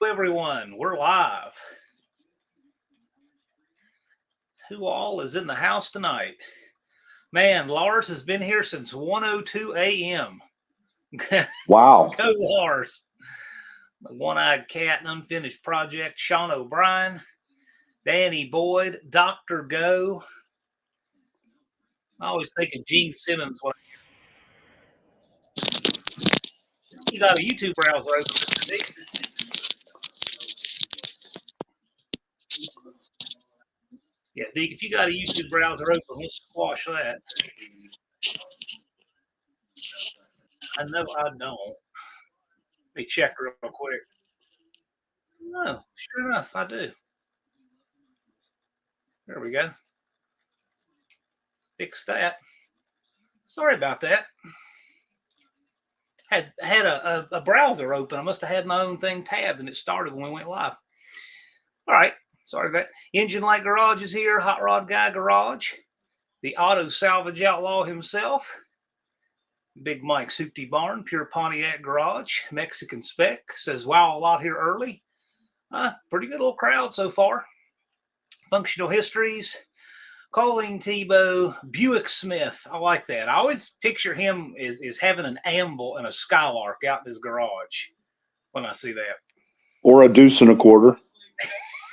Everyone, we're live. Who all is in the house tonight? Man, Lars has been here since 1:02 a.m. Wow. Go Lars. The one-eyed cat and unfinished project. Sean O'Brien, Danny Boyd, Dr. Go. I always think of Gene Simmons. You got a YouTube browser open, Mr. Deke? Yeah, Deke, if you got a YouTube browser open, let's squash that. I know I don't. Let me check real quick. No, sure enough, I do. There we go. Fix that. Sorry about that. Had a browser open. I must have had my own thing tabbed, and it started when we went live. All right. Sorry about that. Engine Light Garage is here. Hot Rod Guy Garage. The Auto Salvage Outlaw himself. Big Mike's Hoopty Barn. Pure Pontiac Garage. Mexican Spec. Says, wow, a lot here early. Pretty good little crowd so far. Functional Histories. Colleen Tebow, Buick Smith. I like that. I always picture him as having an anvil and a Skylark out in his garage when I see that. Or a deuce and a quarter.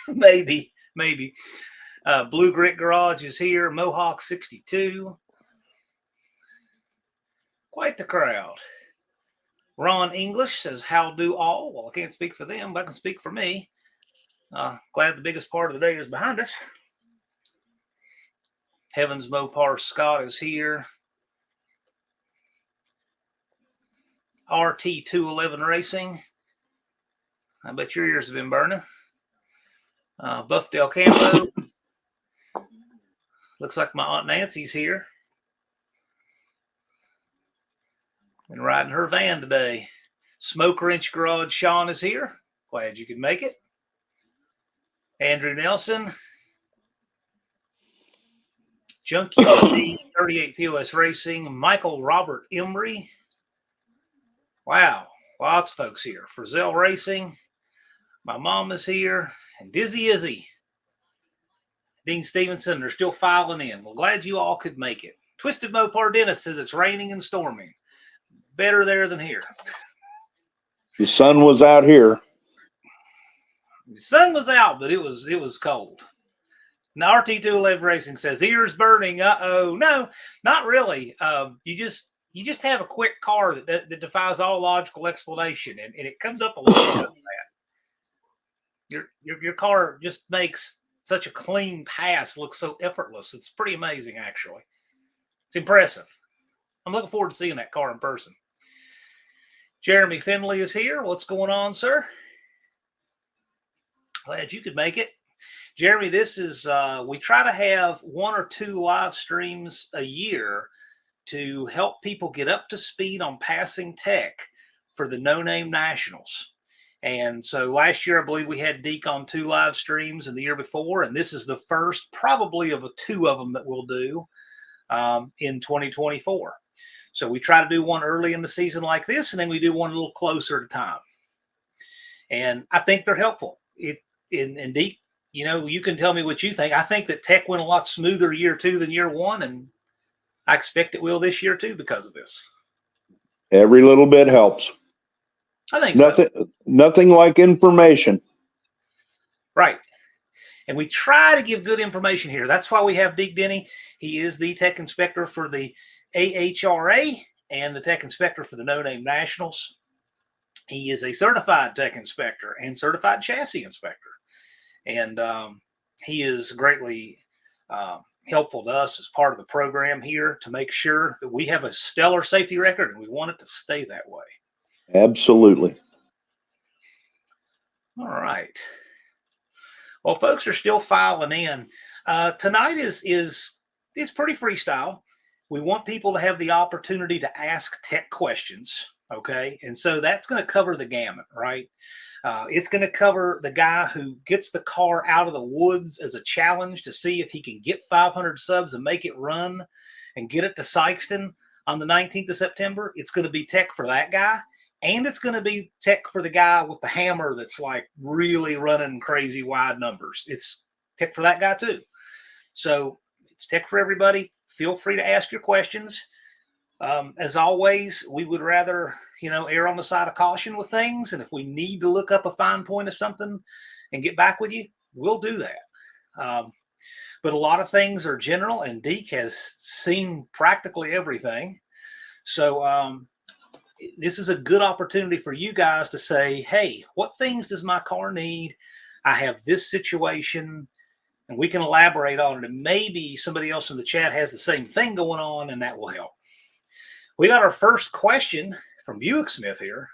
maybe. Blue Grit Garage is here. Mohawk 62. Quite the crowd. Ron English says, how do all? Well, I can't speak for them, but I can speak for me. Glad the biggest part of the day is behind us. Heavens Mopar Scott is here. RT211 Racing. I bet your ears have been burning. Buffdale Campo. Looks like my Aunt Nancy's here. Been riding her van today. Smoke Wrench Garage Sean is here. Glad you could make it. Andrew Nelson. Junkyard 38 POS Racing. Michael Robert Emery. Wow. Lots of folks here. Frizzell Racing. My mom is here. And Dizzy Izzy. Dean Stevenson, they're still filing in. Well, glad you all could make it. Twisted Mopar Dennis says it's raining and storming. Better there than here. The sun was out here. The sun was out, but it was cold. Now RT211 Racing says ears burning. Uh-oh. No, not really. You just have a quick car that defies all logical explanation, and it comes up a lot because of that. Your car just makes such a clean pass look so effortless. It's pretty amazing, actually. It's impressive. I'm looking forward to seeing that car in person. Jeremy Finley is here. What's going on, sir? Glad you could make it. Jeremy, this is, we try to have 1 or 2 live streams a year to help people get up to speed on passing tech for the No Name Nationals. And so last year, I believe we had Deke on 2 live streams, and the year before, and this is the first probably of 2 of them that we'll do in 2024. So we try to do one early in the season like this, and then we do one a little closer to time. And I think they're helpful. And Deke, you know, you can tell me what you think. I think that tech went a lot smoother year 2 than year 1, and I expect it will this year too because of this. Every little bit helps. I think nothing like information. Right. And we try to give good information here. That's why we have Deke Denney. He is the tech inspector for the AHRA and the tech inspector for the No Name Nationals. He is a certified tech inspector and certified chassis inspector. And he is greatly helpful to us as part of the program here to make sure that we have a stellar safety record, and we want it to stay that way. Absolutely. All right. Well, folks are still filing in. Tonight is pretty freestyle. We want people to have the opportunity to ask tech questions, okay? And so that's going to cover the gamut, right? It's going to cover the guy who gets the car out of the woods as a challenge to see if he can get 500 subs and make it run and get it to Sykeston on the 19th of September. It's going to be tech for that guy. and it's going to be tech for the guy with the hammer that's like really running crazy wide numbers. It's tech for that guy too. So it's tech for everybody. Feel free to ask your questions. As always, we would rather, err on the side of caution with things. And if we need to look up a fine point of something and get back with you, we'll do that. But a lot of things are general, and Deke has seen practically everything. So this is a good opportunity for you guys to say, hey, what things does my car need? I have this situation, and we can elaborate on it. And maybe somebody else in the chat has the same thing going on, and that will help. We got our first question from Buick Smith here.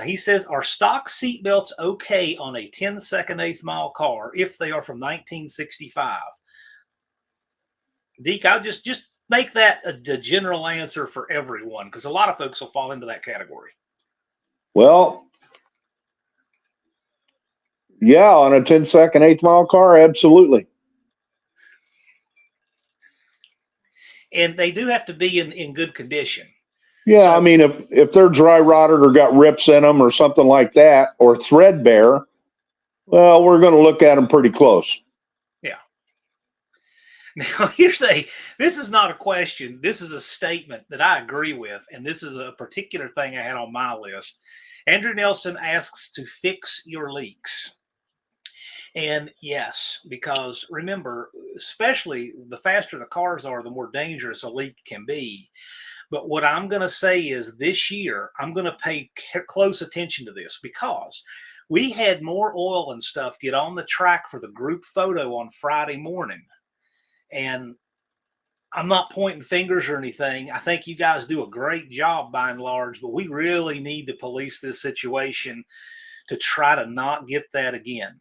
He says, are stock seatbelts okay on a 10-second eighth mile car if they are from 1965? Deke, I'll just make that a general answer for everyone, because a lot of folks will fall into that category. Well, yeah, on a 10-second eighth mile car, absolutely. And they do have to be in good condition. Yeah, so, I mean, if they're dry rotted or got rips in them or something like that, or threadbare, well, we're going to look at them pretty close. Yeah. Now, this is not a question. This is a statement that I agree with, and this is a particular thing I had on my list. Andrew Nelson asks to fix your leaks. And yes, because remember, especially the faster the cars are, the more dangerous a leak can be. But what I'm going to say is this year, I'm going to pay close attention to this, because we had more oil and stuff get on the track for the group photo on Friday morning. And I'm not pointing fingers or anything. I think you guys do a great job by and large, but we really need to police this situation to try to not get that again.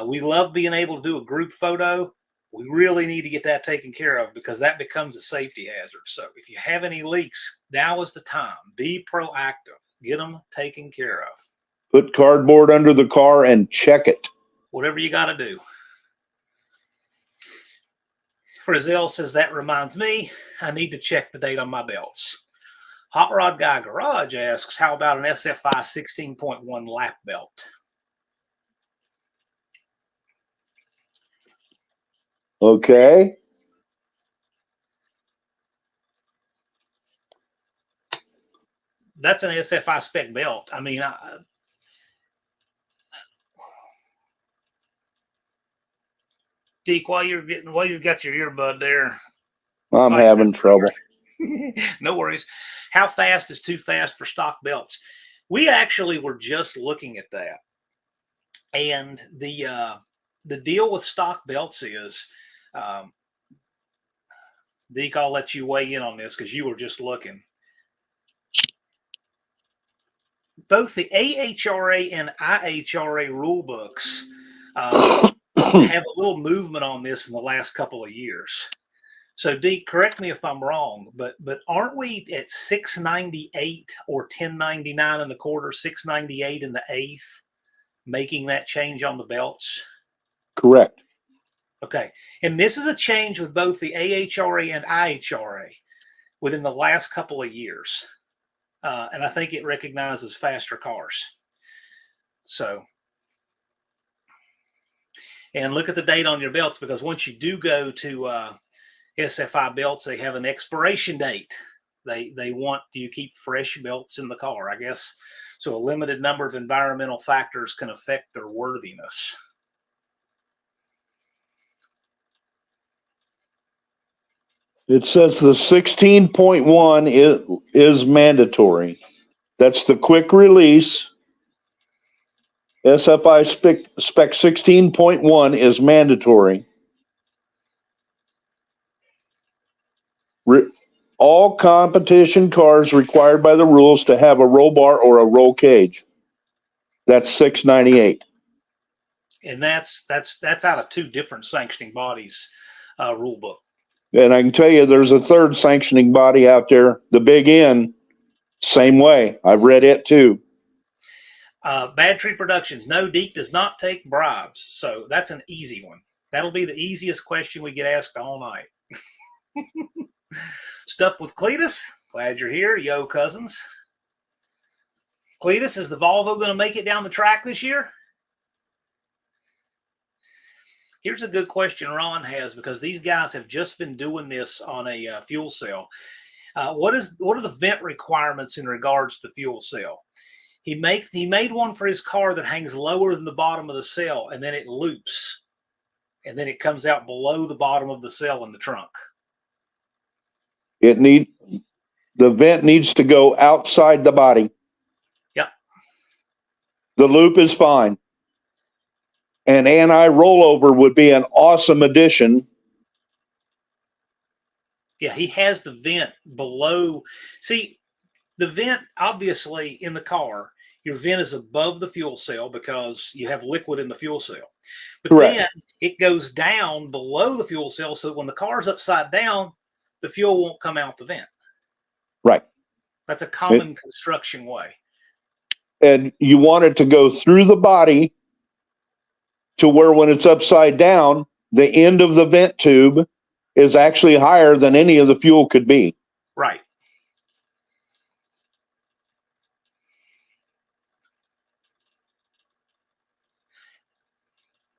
We love being able to do a group photo. We really need to get that taken care of, because that becomes a safety hazard. So if you have any leaks, now is the time. Be proactive. Get them taken care of. Put cardboard under the car and check it. Whatever you got to do. Frizzell says, that reminds me, I need to check the date on my belts. Hot Rod Guy Garage asks, how about an SFI 16.1 lap belt? Okay. That's an SFI spec belt. I mean, Deke, while you've got your earbud there, I'm having trouble. No worries. How fast is too fast for stock belts? We actually were just looking at that, and the deal with stock belts is, Deke, I'll let you weigh in on this because you were just looking. Both the AHRA and IHRA rule books have a little movement on this in the last couple of years. So, Deke, correct me if I'm wrong, but aren't we at 698 or 1099 and a quarter, 698 in the eighth, making that change on the belts? Correct. Okay. And this is a change with both the AHRA and IHRA within the last couple of years. And I think it recognizes faster cars. So, and look at the date on your belts, because once you do go to SFI belts, they have an expiration date. They want you to keep fresh belts in the car, I guess. So a limited number of environmental factors can affect their worthiness. It says the 16.1 is mandatory. That's the quick release. SFI spec 16.1 is mandatory. All competition cars required by the rules to have a roll bar or a roll cage. That's 698. And that's out of two different sanctioning bodies rule book. And I can tell you there's a third sanctioning body out there, the Big N, same way. I've read it too. Bad Tree Productions. No, Deke does not take bribes. So that's an easy one. That'll be the easiest question we get asked all night. Stuff with Cletus. Glad you're here. Yo, cousins. Cletus, is the Volvo going to make it down the track this year? Here's a good question Ron has, because these guys have just been doing this on a fuel cell. What are the vent requirements in regards to the fuel cell? He made one for his car that hangs lower than the bottom of the cell, and then it loops, and then it comes out below the bottom of the cell in the trunk. The vent needs to go outside the body. Yep. The loop is fine. An anti-rollover would be an awesome addition. Yeah, he has the vent below. See, the vent, obviously, in the car, your vent is above the fuel cell because you have liquid in the fuel cell. But Correct. then it goes down below the fuel cell, so that when the car's upside down, the fuel won't come out the vent. Right. That's a common construction way. And you want it to go through the body to where when it's upside down, the end of the vent tube is actually higher than any of the fuel could be. Right.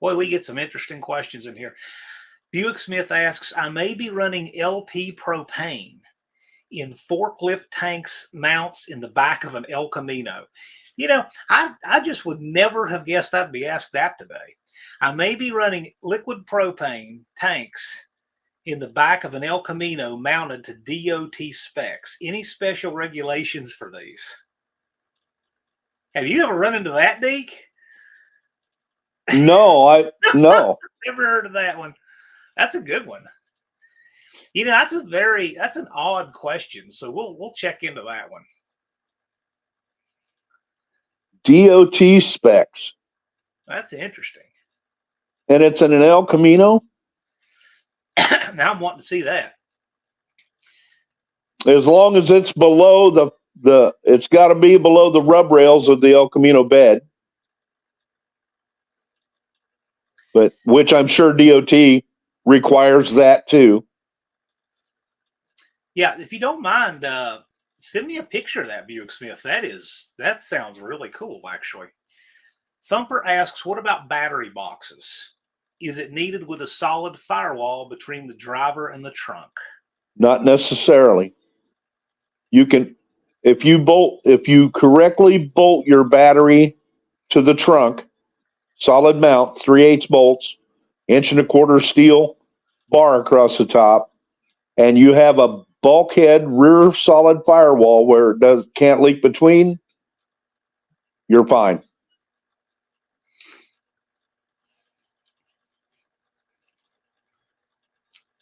Boy, we get some interesting questions in here. Buick Smith asks, I may be running LP propane in forklift tanks mounts in the back of an El Camino. You know, I just would never have guessed I'd be asked that today. I may be running liquid propane tanks in the back of an El Camino mounted to DOT specs. Any special regulations for these? Have you ever run into that, Deke? No. Never heard of that one. That's a good one. You know, that's an odd question. So we'll check into that one. DOT specs. That's interesting. And it's in an El Camino? Now I'm wanting to see that. As long as it's below it's got to be below the rub rails of the El Camino bed. But which I'm sure DOT requires that too. Yeah, if you don't mind, send me a picture of that Buick Smith. That sounds really cool, actually. Thumper asks, what about battery boxes? Is it needed with a solid firewall between the driver and the trunk? Not necessarily. You can, if you correctly bolt your battery to the trunk, solid mount, 3/8 bolts, 1.25 inch steel bar across the top, and you have a bulkhead rear solid firewall where it can't leak between, you're fine.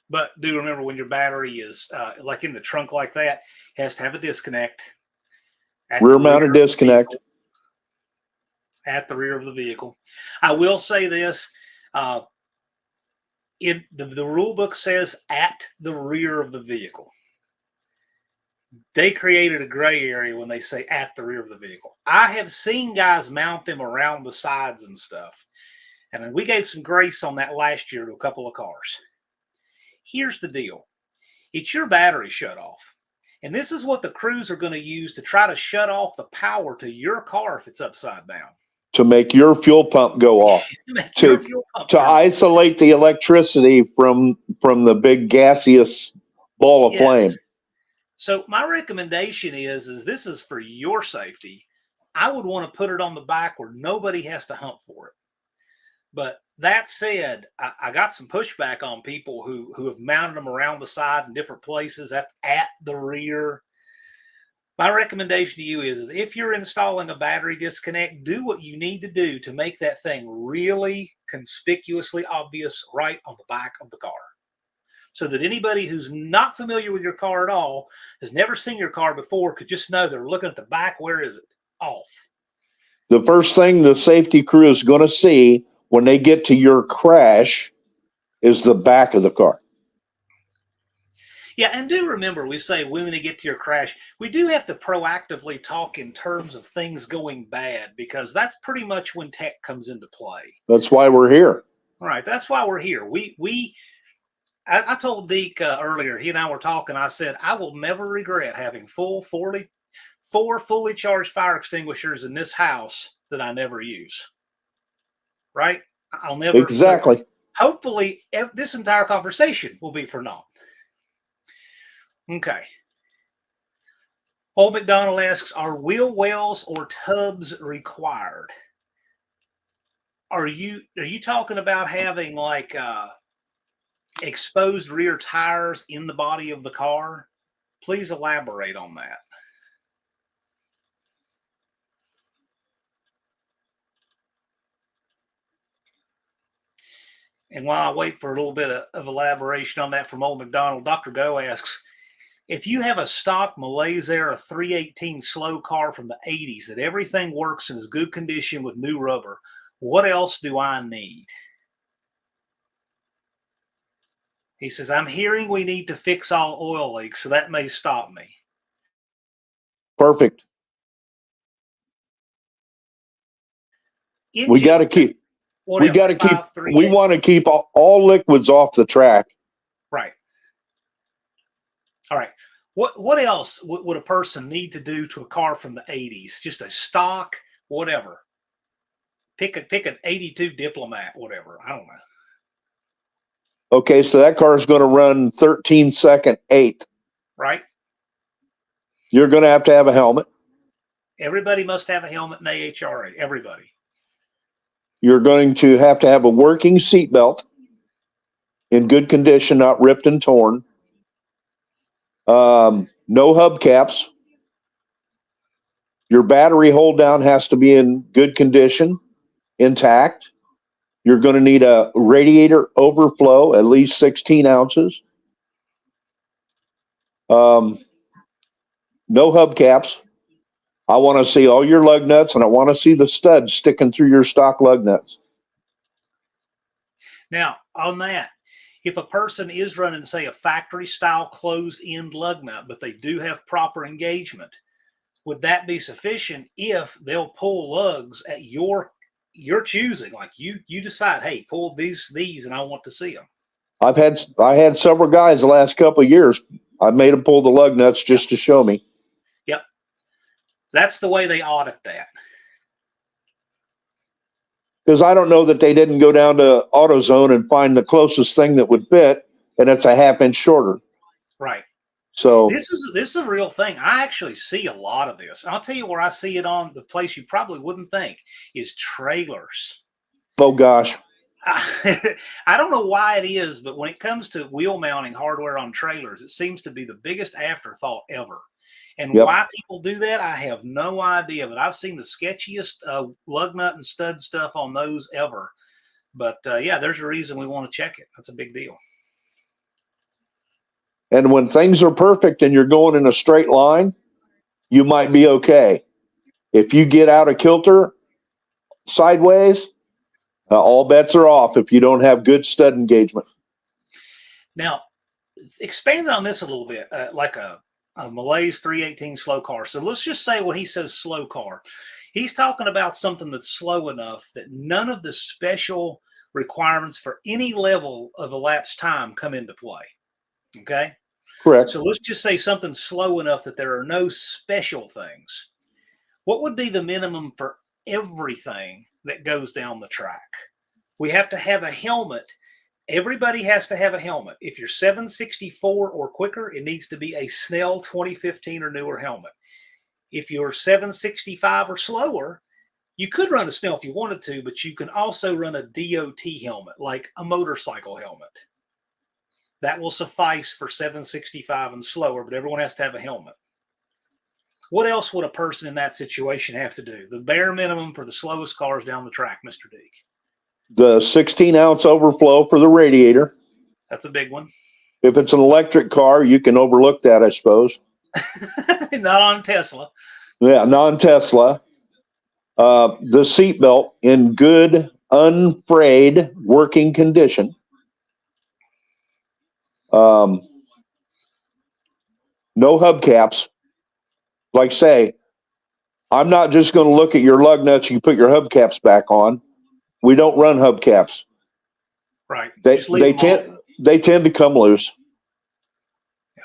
But do remember, when your battery is like in the trunk like that, it has to have a disconnect. Rear mounted disconnect. At the rear of the vehicle. I will say this. The rule book says at the rear of the vehicle. They created a gray area when they say at the rear of the vehicle. I have seen guys mount them around the sides and stuff. And we gave some grace on that last year to a couple of cars. Here's the deal. It's your battery shut off. And this is what the crews are going to use to try to shut off the power to your car if it's upside down. To make your fuel pump go off. to isolate the electricity from the big gaseous ball of flame. So my recommendation is this is for your safety. I would want to put it on the back where nobody has to hunt for it. But that said, I got some pushback on people who have mounted them around the side in different places at the rear. My recommendation to you is if you're installing a battery disconnect, do what you need to do to make that thing really conspicuously obvious right on the back of the car, so that anybody who's not familiar with your car at all, has never seen your car before, could just know they're looking at the back. Where is it? Off. The first thing the safety crew is going to see when they get to your crash is the back of the car. Yeah, and do remember, we say when they get to your crash, we do have to proactively talk in terms of things going bad, because that's pretty much when tech comes into play. That's why we're here. All right, that's why we're here. I told Deke earlier, he and I were talking, I said, I will never regret having full 40 4 fully charged fire extinguishers in this house that I never use. Right? I'll never. Exactly. So hopefully, this entire conversation will be for naught. Okay. Old McDonald asks, are wheel wells or tubs required? Are you talking about having like exposed rear tires in the body of the car? Please elaborate on that. And while I wait for a little bit of elaboration on that from Old McDonald, Dr. Go asks, if you have a stock Malaise Era 318 slow car from the 80s that everything works and is good condition with new rubber, what else do I need? He says, I'm hearing we need to fix all oil leaks, so that may stop me. Perfect. We got to keep. We got to keep. We want to keep all liquids off the track. Right. All right. What else would a person need to do to a car from the 80s? Just a stock, whatever. Pick an 82 Diplomat, whatever. I don't know. Okay, so that car is going to run 13-second 8. Right. You're going to have a helmet. Everybody must have a helmet in AHRA. Everybody. You're going to have a working seatbelt in good condition, not ripped and torn. No hubcaps. Your battery hold down has to be in good condition, intact. You're going to need a radiator overflow, at least 16 ounces. No hubcaps. I want to see all your lug nuts, and I want to see the studs sticking through your stock lug nuts. Now, on that, if a person is running, say, a factory-style closed-end lug nut, but they do have proper engagement, would that be sufficient if they'll pull lugs at your choosing? Like you decide, hey, pull these, and I want to see them. I had several guys the last couple of years. I made them pull the lug nuts just to show me. Yep. That's the way they audit that. Because I don't know that they didn't go down to AutoZone and find the closest thing that would fit, and it's a half-inch shorter. Right. So this is a real thing. I actually see a lot of this. I'll tell you where I see it on the place you probably wouldn't think is trailers. Oh gosh. I don't know why it is, but when it comes to wheel mounting hardware on trailers, it seems to be the biggest afterthought ever. And why people do that, I have no idea. But I've seen the sketchiest lug nut and stud stuff on those ever. But yeah, there's a reason we want to check it. That's a big deal. And when things are perfect and you're going in a straight line, you might be okay. If you get out of kilter sideways, all bets are off if you don't have good stud engagement. Now, expand on this a little bit, like a Malaise 318 slow car. So let's just say when he says slow car, he's talking about something that's slow enough that none of the special requirements for any level of elapsed time come into play. Okay? Correct. So let's just say something slow enough that there are no special things. What would be the minimum for everything that goes down the track? We have to have a helmet. Everybody has to have a helmet. If you're 764 or quicker, it needs to be a Snell 2015 or newer helmet. If you're 765 or slower, you could run a Snell if you wanted to, but you can also run a DOT helmet, like a motorcycle helmet. That will suffice for 765 and slower, but everyone has to have a helmet. What else would a person in that situation have to do? The bare minimum for the slowest cars down the track, Mr. Deke. The 16-ounce overflow for the radiator. That's a big one. If it's an electric car, you can overlook that, I suppose. Not on Tesla. Yeah, non-Tesla. The seatbelt in good, unfrayed working condition. No hubcaps. Like say, I'm not just going to look at your lug nuts. You put your hubcaps back on. We don't run hubcaps. Right. They tend to come loose. Yeah.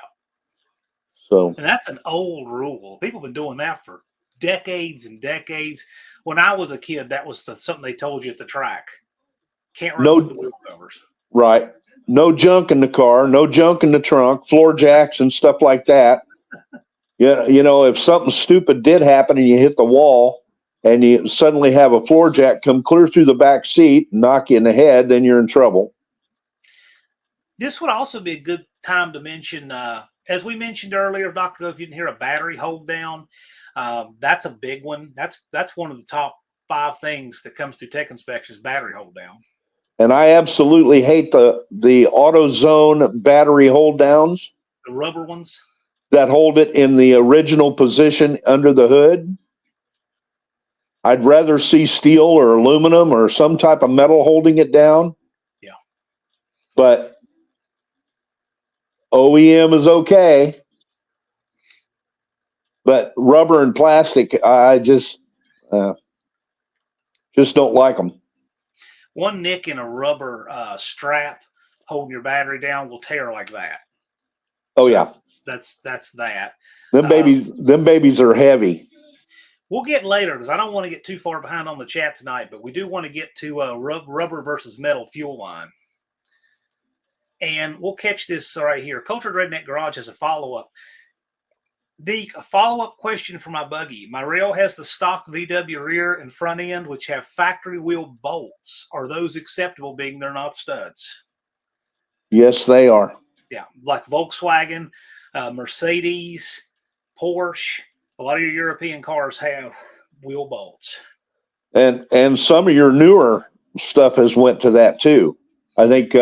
So And that's an old rule. People have been doing that for decades and decades. When I was a kid, that was something they told you at the track. Can't run with the no, wheel covers. right. No junk in the car, no junk in the trunk, floor jacks and stuff like that. Yeah, if something stupid did happen and you hit the wall and you suddenly have a floor jack come clear through the back seat and knock you in the head, then you're in trouble. This would also be a good time to mention, as we mentioned earlier, Dr. Go, if you didn't hear, a battery hold down. That's a big one. That's one of the top 5 things that comes through tech inspections, battery hold down. And I absolutely hate the AutoZone battery hold downs. The rubber ones that hold it in the original position under the hood. I'd rather see steel or aluminum or some type of metal holding it down. Yeah. But OEM is okay. But rubber and plastic, I just don't like them. One nick in a rubber strap holding your battery down will tear like that. Oh, so yeah. That's that. Them babies are heavy. We'll get later because I don't want to get too far behind on the chat tonight, but we do want to get to rubber versus metal fuel line. And we'll catch this right here. Cultured Redneck Garage has a follow-up. Deke, a follow-up question for my buggy. My rail has the stock VW rear and front end, which have factory wheel bolts. Are those acceptable, being they're not studs? Yes, they are. Yeah, like Volkswagen, Mercedes, Porsche. A lot of your European cars have wheel bolts. And some of your newer stuff has went to that too. I think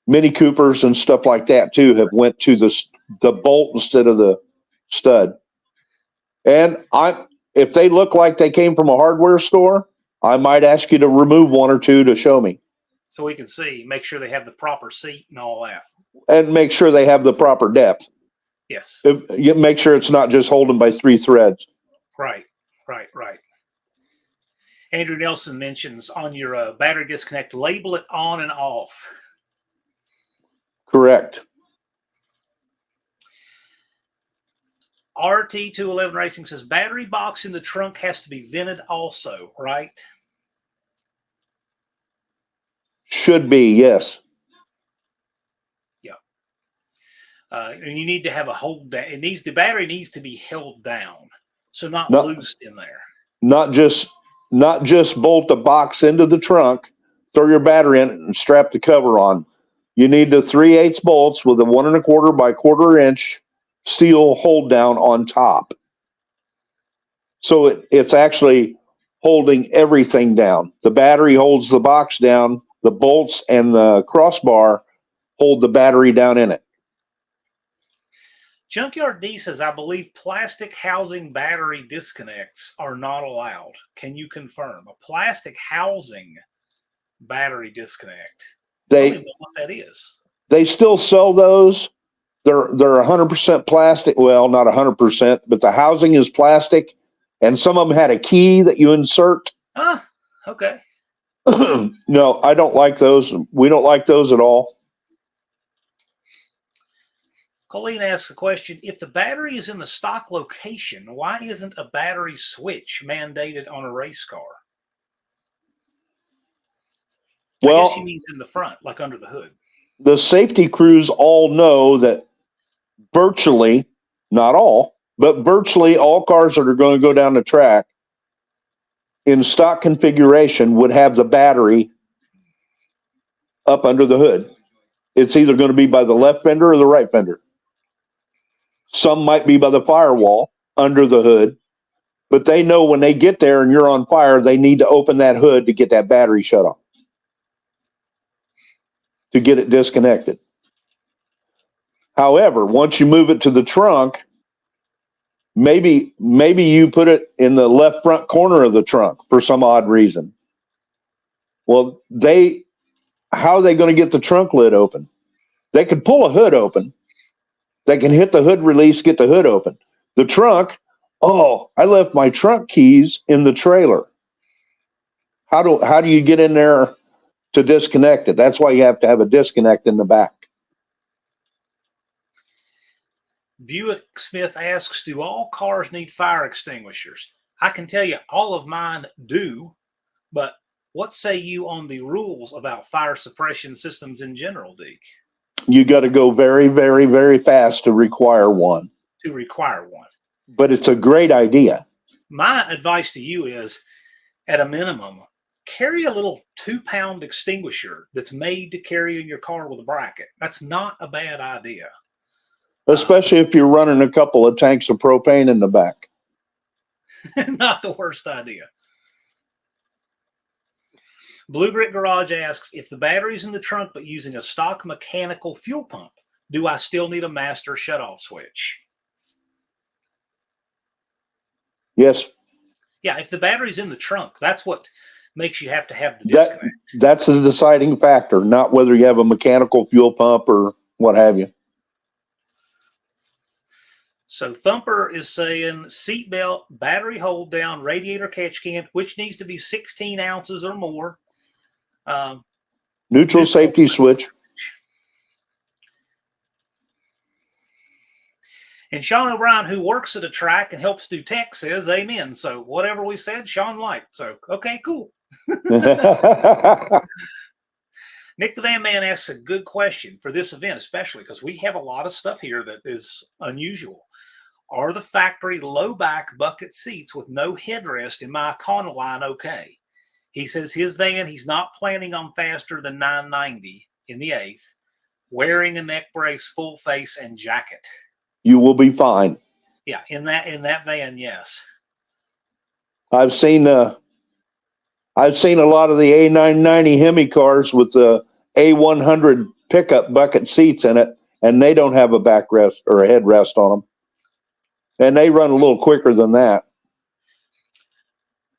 Mini Coopers and stuff like that too have went to the bolt instead of the stud. And if they look like they came from a hardware store, I might ask you to remove one or two to show me. So we can see, make sure they have the proper seat and all that. And make sure they have the proper depth. Yes. You make sure it's not just holding by 3 threads. Right. Andrew Nelson mentions on your battery disconnect, label it on and off. Correct. RT211 Racing says battery box in the trunk has to be vented also, right? Should be, yes. Yeah. And you need to have a hold down. The battery needs to be held down, so not loose in there. Not just bolt the box into the trunk, throw your battery in it, and strap the cover on. You need the 3/8 bolts with a 1 1/4 by 1/4 inch steel hold down on top. So it's actually holding everything down. The battery holds the box down. The bolts and the crossbar hold the battery down in it. Junkyard D says, I believe plastic housing battery disconnects are not allowed. Can you confirm? A plastic housing battery disconnect. I don't even know what that is. They still sell those. They're 100% plastic. Well, not 100%, but the housing is plastic, and some of them had a key that you insert. Ah, okay. No, I don't like those. We don't like those at all. Colleen asks the question, if the battery is in the stock location, why isn't a battery switch mandated on a race car? Well, I guess she means in the front, like under the hood. The safety crews all know that virtually, not all, but virtually all cars that are going to go down the track in stock configuration would have the battery up under the hood. It's either going to be by the left fender or the right fender. Some might be by the firewall under the hood, but they know when they get there and you're on fire, they need to open that hood to get that battery shut off, to get it disconnected. However, once you move it to the trunk, maybe you put it in the left front corner of the trunk for some odd reason. Well, how are they going to get the trunk lid open? They could pull a hood open. They can hit the hood release, get the hood open. The trunk, I left my trunk keys in the trailer. How do you get in there to disconnect it? That's why you have to have a disconnect in the back. Buick Smith asks, do all cars need fire extinguishers? I can tell you all of mine do, but what say you on the rules about fire suppression systems in general, Deke? You got to go very, very, very fast to require one. To require one. But it's a great idea. My advice to you is, at a minimum, carry a little 2-pound extinguisher that's made to carry in your car with a bracket. That's not a bad idea. Especially if you're running a couple of tanks of propane in the back. Not the worst idea. Blue Grit Garage asks, if the battery's in the trunk but using a stock mechanical fuel pump, do I still need a master shutoff switch? Yes. Yeah, if the battery's in the trunk, that's what makes you have to have the disconnect. That's the deciding factor, not whether you have a mechanical fuel pump or what have you. So Thumper is saying seatbelt, battery hold down, radiator catch can, which needs to be 16 ounces or more. Neutral safety switch. And Sean O'Brien, who works at a track and helps do tech, says amen. So whatever we said, Sean liked. So, okay, cool. Nick the Van Man asks a good question for this event, especially because we have a lot of stuff here that is unusual. Are the factory low back bucket seats with no headrest in my Econoline okay? He says his van, he's not planning on faster than 990 in the 8th, wearing a neck brace, full face, and jacket. You will be fine. Yeah, in that van, yes. I've seen a lot of the A990 Hemi cars with the A100 pickup bucket seats in it, and they don't have a backrest or a headrest on them. And they run a little quicker than that.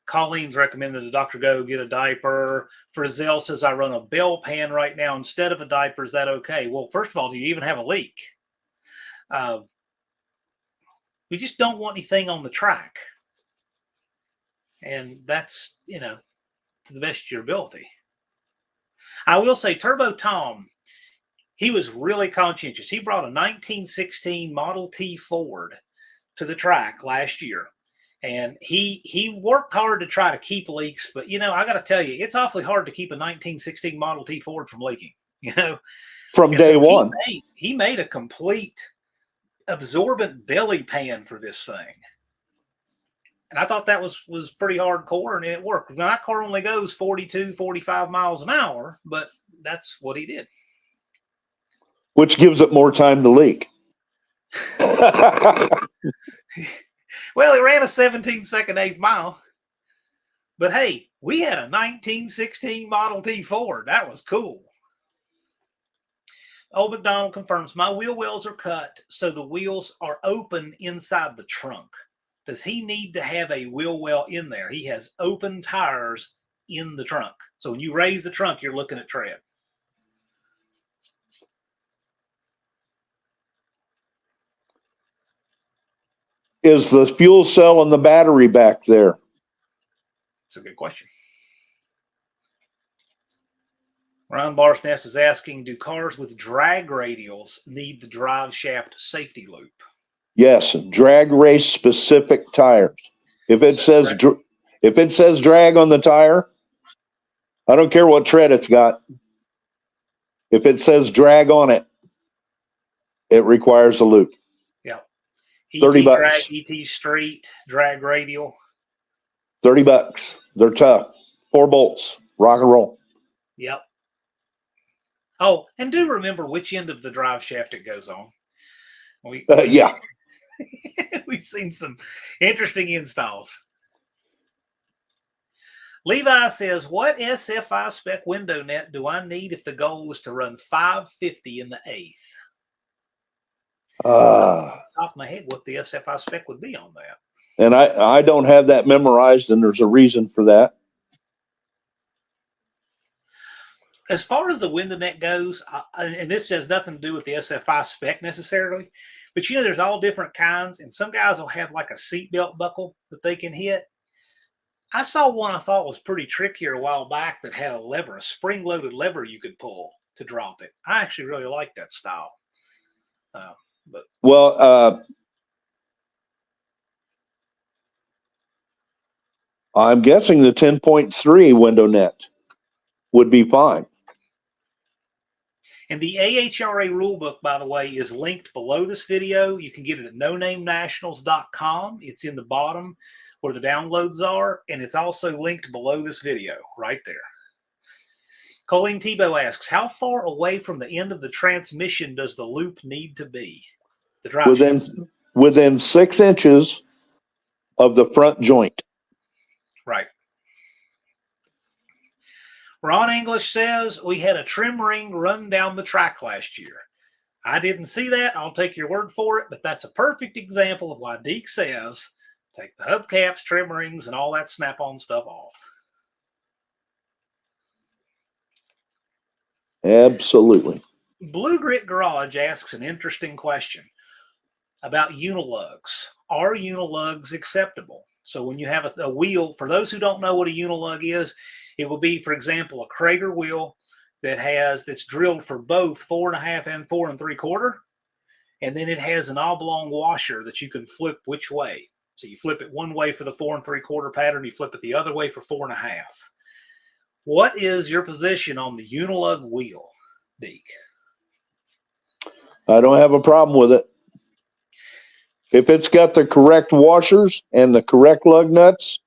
Colleen's recommended the doctor go get a diaper. Frizzell says, I run a bell pan right now instead of a diaper. Is that okay? Well, first of all, do you even have a leak? We just don't want anything on the track. And that's, to the best of your ability. I will say Turbo Tom, he was really conscientious. He brought a 1916 Model T Ford to the track last year. And he worked hard to try to keep leaks. But, I got to tell you, it's awfully hard to keep a 1916 Model T Ford from leaking, From day one. He made a complete absorbent belly pan for this thing. And I thought that was pretty hardcore, and it worked. Now, that car only goes 42, 45 miles an hour, but that's what he did. Which gives it more time to leak. Well, he ran a 17-second 8th mile. But hey, we had a 1916 Model T Ford. That was cool. Old McDonald confirms my wheel wells are cut so the wheels are open inside the trunk. Does he need to have a wheel well in there? He has open tires in the trunk. So when you raise the trunk, you're looking at tread. Is the fuel cell and the battery back there? That's a good question. Ron Barsness is asking, do cars with drag radials need the drive shaft safety loop? Yes, drag race specific tires. If it says drag on the tire, I don't care what tread it's got. If it says drag on it, it requires a loop. Yeah. $30. Drag, ET Street, drag radial. $30. They're tough. 4 bolts. Rock and roll. Yep. Oh, and do remember which end of the drive shaft it goes on. Yeah. We've seen some interesting installs. Levi says, what SFI spec window net do I need if the goal is to run 550 in the 8th? Off the top of my head, what the SFI spec would be on that. And I don't have that memorized, and there's a reason for that. As far as the window net goes, and this has nothing to do with the SFI spec necessarily, but there's all different kinds, and some guys will have like a seatbelt buckle that they can hit. I saw one I thought was pretty tricky a while back that had a spring-loaded lever you could pull to drop it. I actually really like that style. But Well, I'm guessing the 10.3 window net would be fine. and the AHRA rulebook, by the way, is linked below this video. You can get it at nonamenationals.com. It's in the bottom where the downloads are, and it's also linked below this video right there. Colleen Tebow asks, how far away from the end of the transmission does the loop need to be? The drive shaft. Within 6 inches of the front joint. Right. Ron English says, we had a trim ring run down the track last year. I didn't see that. I'll take your word for it, but that's a perfect example of why Deke says take the hubcaps, trim rings, and all that snap-on stuff off. Absolutely. Blue Grit Garage asks an interesting question about unilugs. Are unilugs acceptable? So when you have a wheel, for those who don't know what a unilug is, it will be, for example, a Krager wheel that's drilled for both 4.5 and 4 3/4, and then it has an oblong washer that you can flip which way. So you flip it one way for the 4 3/4 pattern, you flip it the other way for 4.5. What is your position on the unilug wheel, Deke? I don't have a problem with it. If it's got the correct washers and the correct lug nuts.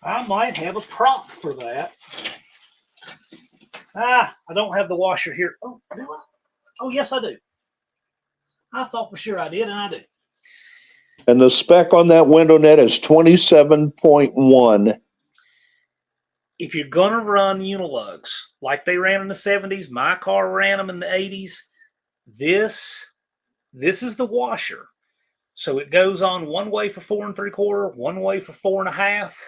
I might have a prop for that. I don't have the washer here. Oh, do I? Oh, yes, I do. I thought for sure I did, and I do. And the spec on that window net is 27.1. If you're going to run unilugs like they ran in the 70s, my car ran them in the 80s, this is the washer. So it goes on one way for 4 3/4, one way for 4.5.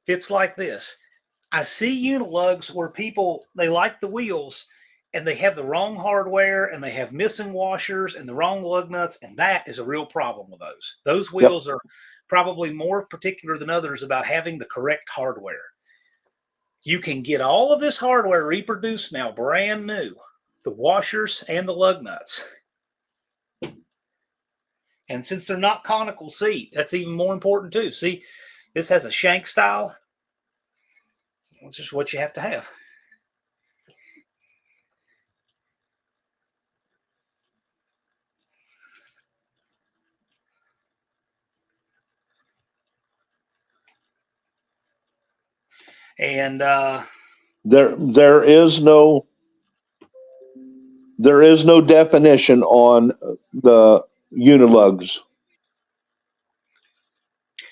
Fits like this. I see unilugs where people, they like the wheels and they have the wrong hardware and they have missing washers and the wrong lug nuts, and that is a real problem with those. Those wheels are probably more particular than others about having the correct hardware. You can get all of this hardware reproduced now, brand new, the washers and the lug nuts. And since they're not conical seat, that's even more important too. See, this has a shank style. That's just what you have to have. And There is no definition on the unilugs.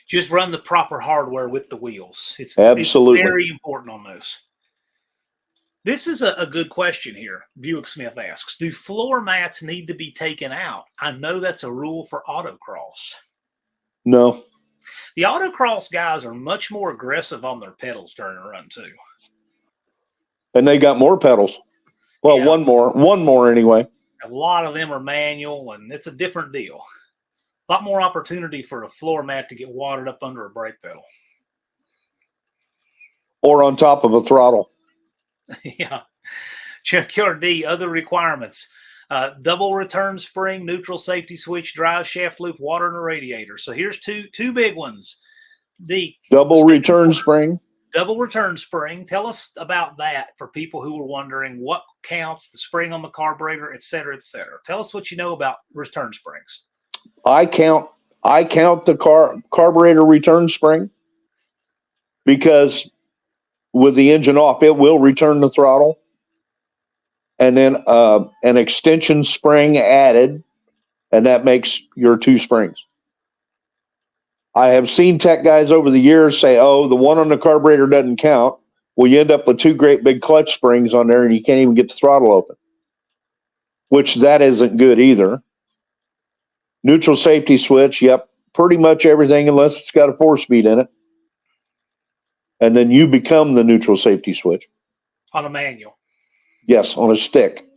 just run the proper hardware with the wheels. Absolutely. It's very important on those. This is a good question here. Buick Smith asks, do floor mats need to be taken out? I know that's a rule for autocross. No. The autocross guys are much more aggressive on their pedals during a run too. And they got more pedals. Well, Yeah. one more anyway. A lot of them are manual, and it's a different deal. A lot more opportunity for a floor mat to get watered up under a brake pedal. Or on top of a throttle. Yeah. Junkyard D, other requirements. Double return spring, neutral safety switch, drive shaft loop, water, and a radiator. So here's two big ones. Deke. Double return spring. Double return spring. Tell us about that for people who are wondering what counts, the spring on the carburetor, et cetera, et cetera. Tell us what you know about return springs. I count the carburetor return spring because with the engine off, it will return the throttle. And then an extension spring added, and that makes your 2 springs. I have seen tech guys over the years say, oh, the one on the carburetor doesn't count. Well, you end up with 2 great big clutch springs on there, and you can't even get the throttle open, which that isn't good either. Neutral safety switch, yep, pretty much everything unless it's got a 4-speed in it. And then you become the neutral safety switch. On a manual. Yes, on a stick.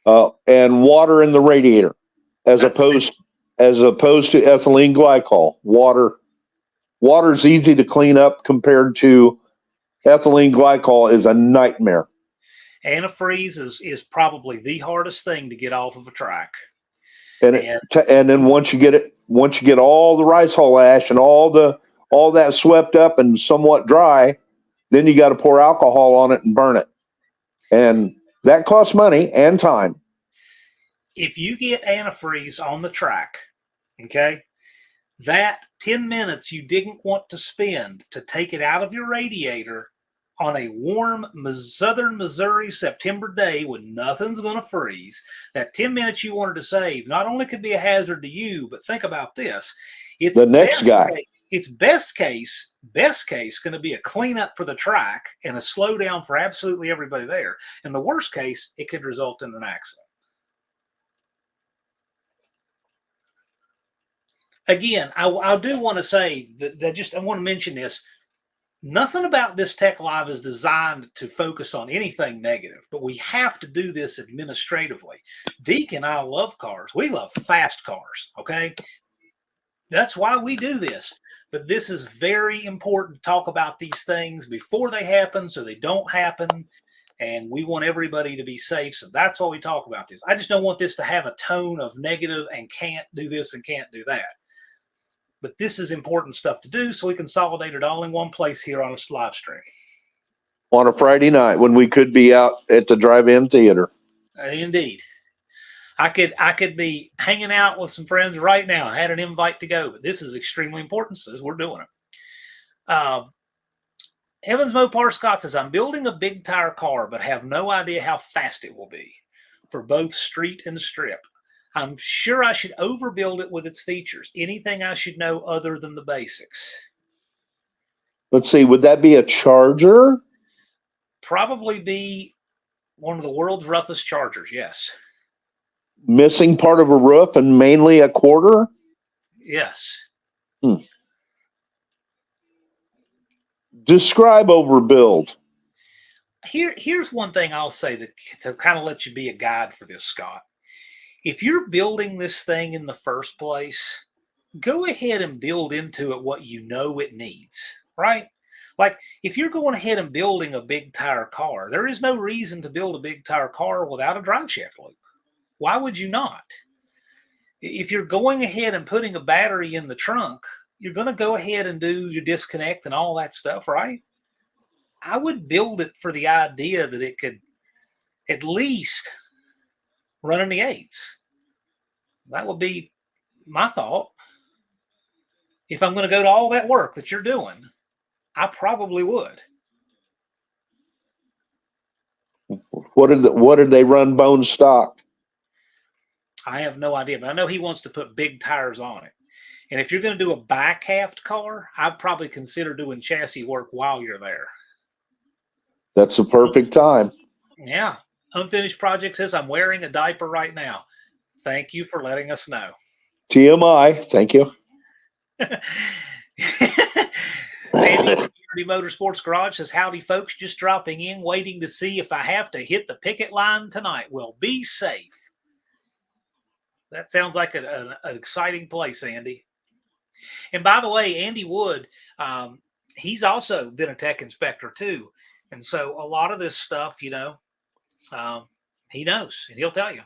And water in the radiator, as opposed to ethylene glycol. Water's easy to clean up compared to Ethylene glycol is a nightmare. Antifreeze is probably the hardest thing to get off of a track. And then once you get all the rice hull ash and all that swept up and somewhat dry, then you got to pour alcohol on it and burn it. And that costs money and time. If you get antifreeze on the track, okay, that 10 minutes you didn't want to spend to take it out of your radiator on a warm southern Missouri September day when nothing's going to freeze, that 10 minutes you wanted to save not only could be a hazard to you, but think about this. It's the next guy. It's best case going to be a cleanup for the track and a slowdown for absolutely everybody there. In the worst case, it could result in an accident. Again, I do want to say that I want to mention this. Nothing about this Tech Live is designed to focus on anything negative, but we have to do this administratively. Deke and I love cars. We love fast cars, okay? That's why we do this. But this is very important to talk about these things before they happen so they don't happen, and we want everybody to be safe. So that's why we talk about this. I just don't want this to have a tone of negative and can't do this and can't do that. But this is important stuff to do, so we consolidate it all in one place here on a live stream. On a Friday night when we could be out at the drive-in theater. Indeed. I could be hanging out with some friends right now. I had an invite to go, but this is extremely important, so we're doing it. Evans Mopar Scott says, I'm building a big tire car, but have no idea how fast it will be for both street and strip. I'm sure I should overbuild it with its features. Anything I should know other than the basics? Let's see. Would that be a Charger? Probably be one of the world's roughest Chargers, yes. Missing part of a roof and mainly a quarter? Yes. Describe overbuild. Here's one thing I'll say that to kind of let you be a guide for this, Scott. If you're building this thing in the first place, go ahead and build into it what you know it needs, right? Like if you're going ahead and building a big tire car, there is no reason to build a big tire car without a drive shaft loop. Why would you not? If you're going ahead and putting a battery in the trunk, you're going to go ahead and do your disconnect and all that stuff, right? I would build it for the idea that it could at least run in the eights. That would be my thought. If I'm going to go to all that work that you're doing, I probably would. What did they run bone stock? I have no idea, but I know he wants to put big tires on it. And if you're going to do a back half car, I'd probably consider doing chassis work while you're there. That's the perfect time. Yeah. Unfinished Project says, I'm wearing a diaper right now. Thank you for letting us know. TMI. Thank you. Andy Motorsports Garage says, howdy, folks. Just dropping in, waiting to see if I have to hit the picket line tonight. Well, be safe. That sounds like an exciting place, Andy. And by the way, Andy Wood, he's also been a tech inspector too. And so a lot of this stuff, he knows, and he'll tell you.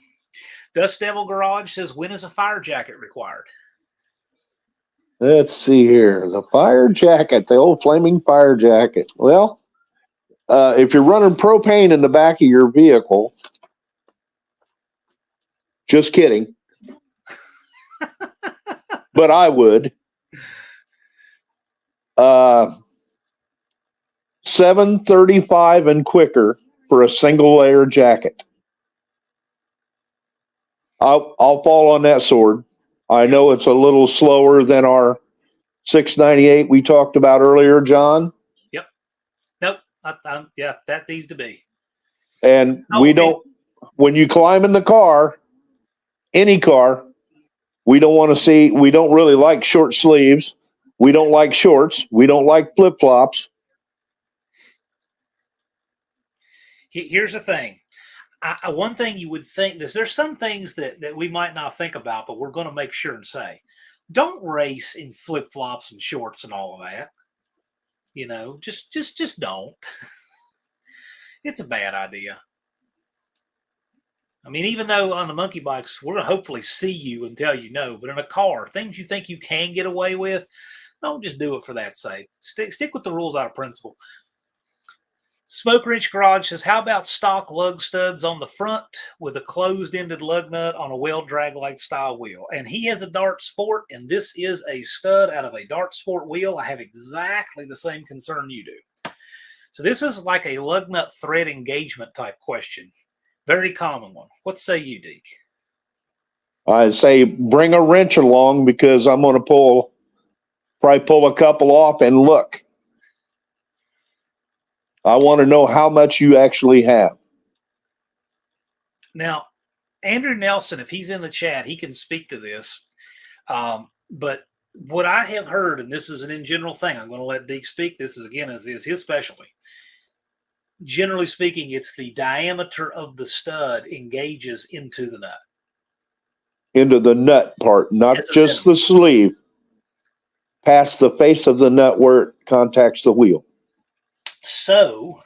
Dust Devil Garage says, when is a fire jacket required? Let's see here. The fire jacket, the old flaming fire jacket. Well, if you're running propane in the back of your vehicle, just kidding. But I would. 735 and quicker for a single layer jacket. I'll fall on that sword. I know it's a little slower than our 698 we talked about earlier, John. Yep. Nope. Yeah, that needs to be. And when you climb in the car, any car, we don't really like short sleeves. We don't like shorts. We don't like flip-flops. Here's the thing. One thing you would think is there's some things that we might not think about, but we're going to make sure and say, don't race in flip-flops and shorts and all of that. Just don't. It's a bad idea. I mean, even though on the monkey bikes, we're going to hopefully see you and tell you no, but in a car, things you think you can get away with, don't just do it for that sake. Stick with the rules out of principle. Smoke Wrench Garage says, how about stock lug studs on the front with a closed-ended lug nut on a well drag light style wheel? And he has a Dart Sport, and this is a stud out of a Dart Sport wheel. I have exactly the same concern you do. So this is like a lug nut thread engagement type question. Very common one. What say you, Deke? I say bring a wrench along because I'm going to probably pull a couple off and look. I want to know how much you actually have. Now, Andrew Nelson, if he's in the chat, he can speak to this. But what I have heard, and this is an in general thing, I'm going to let Deke speak. This is, again, is his specialty. Generally speaking, it's the diameter of the stud engages into the nut. Into the nut part, not just the sleeve. Past the face of the nut where it contacts the wheel. So,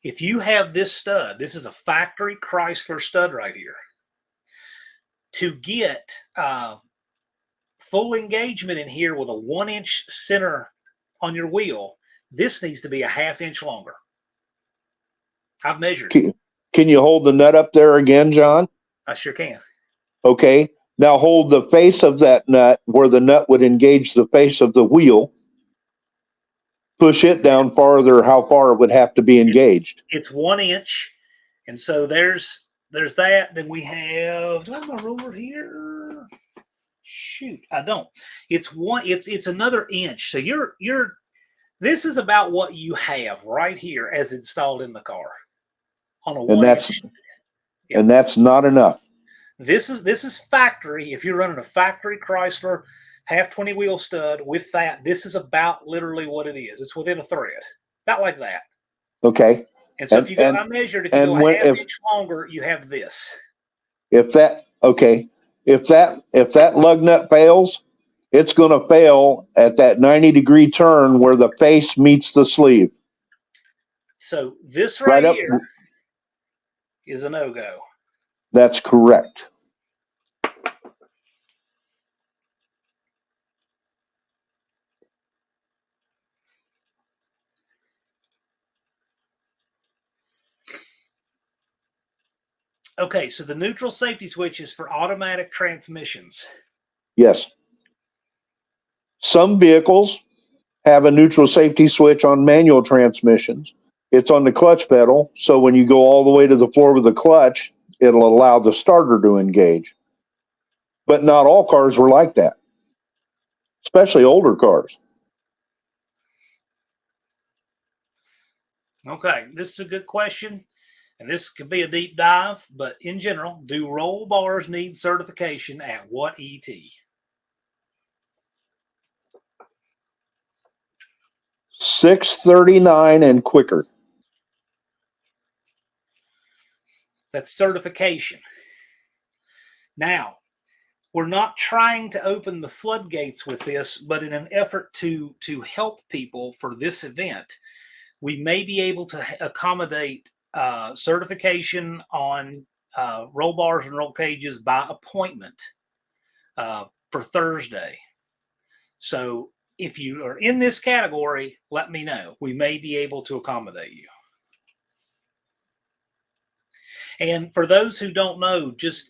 if you have this stud, this is a factory Chrysler stud right here. To get full engagement in here with a 1-inch center on your wheel, this needs to be a 1/2 inch longer. I've measured. Can you hold the nut up there again, John? I sure can. Okay. Now hold the face of that nut where the nut would engage the face of the wheel. Push it down farther, how far it would have to be engaged. It's 1 inch. And so there's that. Then we have, do I have my ruler here? Shoot, I don't. It's another inch. So this is about what you have right here as installed in the car on a 1 inch. And that's not enough. This is factory. If you're running a factory Chrysler 1/2 wheel stud with that, this is about literally what it is. It's within a thread, about like that. Okay. And so if you go, I measured, if you go a 1/2 inch longer, you have this. If that lug nut fails, it's going to fail at that 90-degree turn where the face meets the sleeve. So this right here is a no-go. That's correct. Okay, so the neutral safety switch is for automatic transmissions. Yes. Some vehicles have a neutral safety switch on manual transmissions. It's on the clutch pedal, so when you go all the way to the floor with the clutch, it'll allow the starter to engage. But not all cars were like that, especially older cars. Okay, this is a good question, and this could be a deep dive, but in general, do roll bars need certification at what ET? $639 and quicker. That's certification. Now, we're not trying to open the floodgates with this, but in an effort to help people for this event, we may be able to accommodate certification on roll bars and roll cages by appointment for Thursday. So if you are in this category, let me know. We may be able to accommodate you. And for those who don't know, just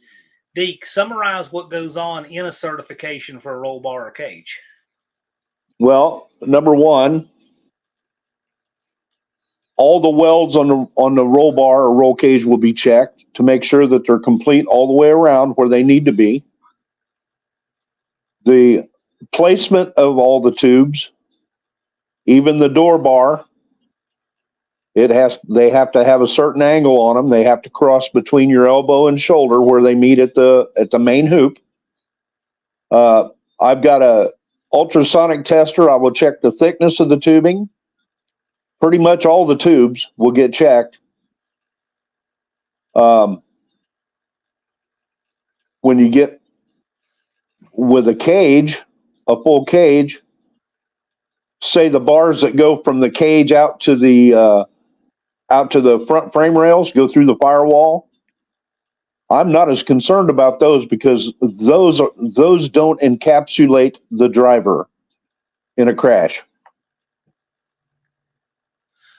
Deke, summarize what goes on in a certification for a roll bar or cage. Well, number one, all the welds on the roll bar or roll cage will be checked to make sure that they're complete all the way around where they need to be. The placement of all the tubes, even the door bar, they have to have a certain angle on them. They have to cross between your elbow and shoulder where they meet at the main hoop. I've got a ultrasonic tester. I will check the thickness of the tubing. Pretty much all the tubes will get checked. When you get with a cage, a full cage, say the bars that go from the cage out to the front frame rails go through the firewall. I'm not as concerned about those because those don't encapsulate the driver in a crash.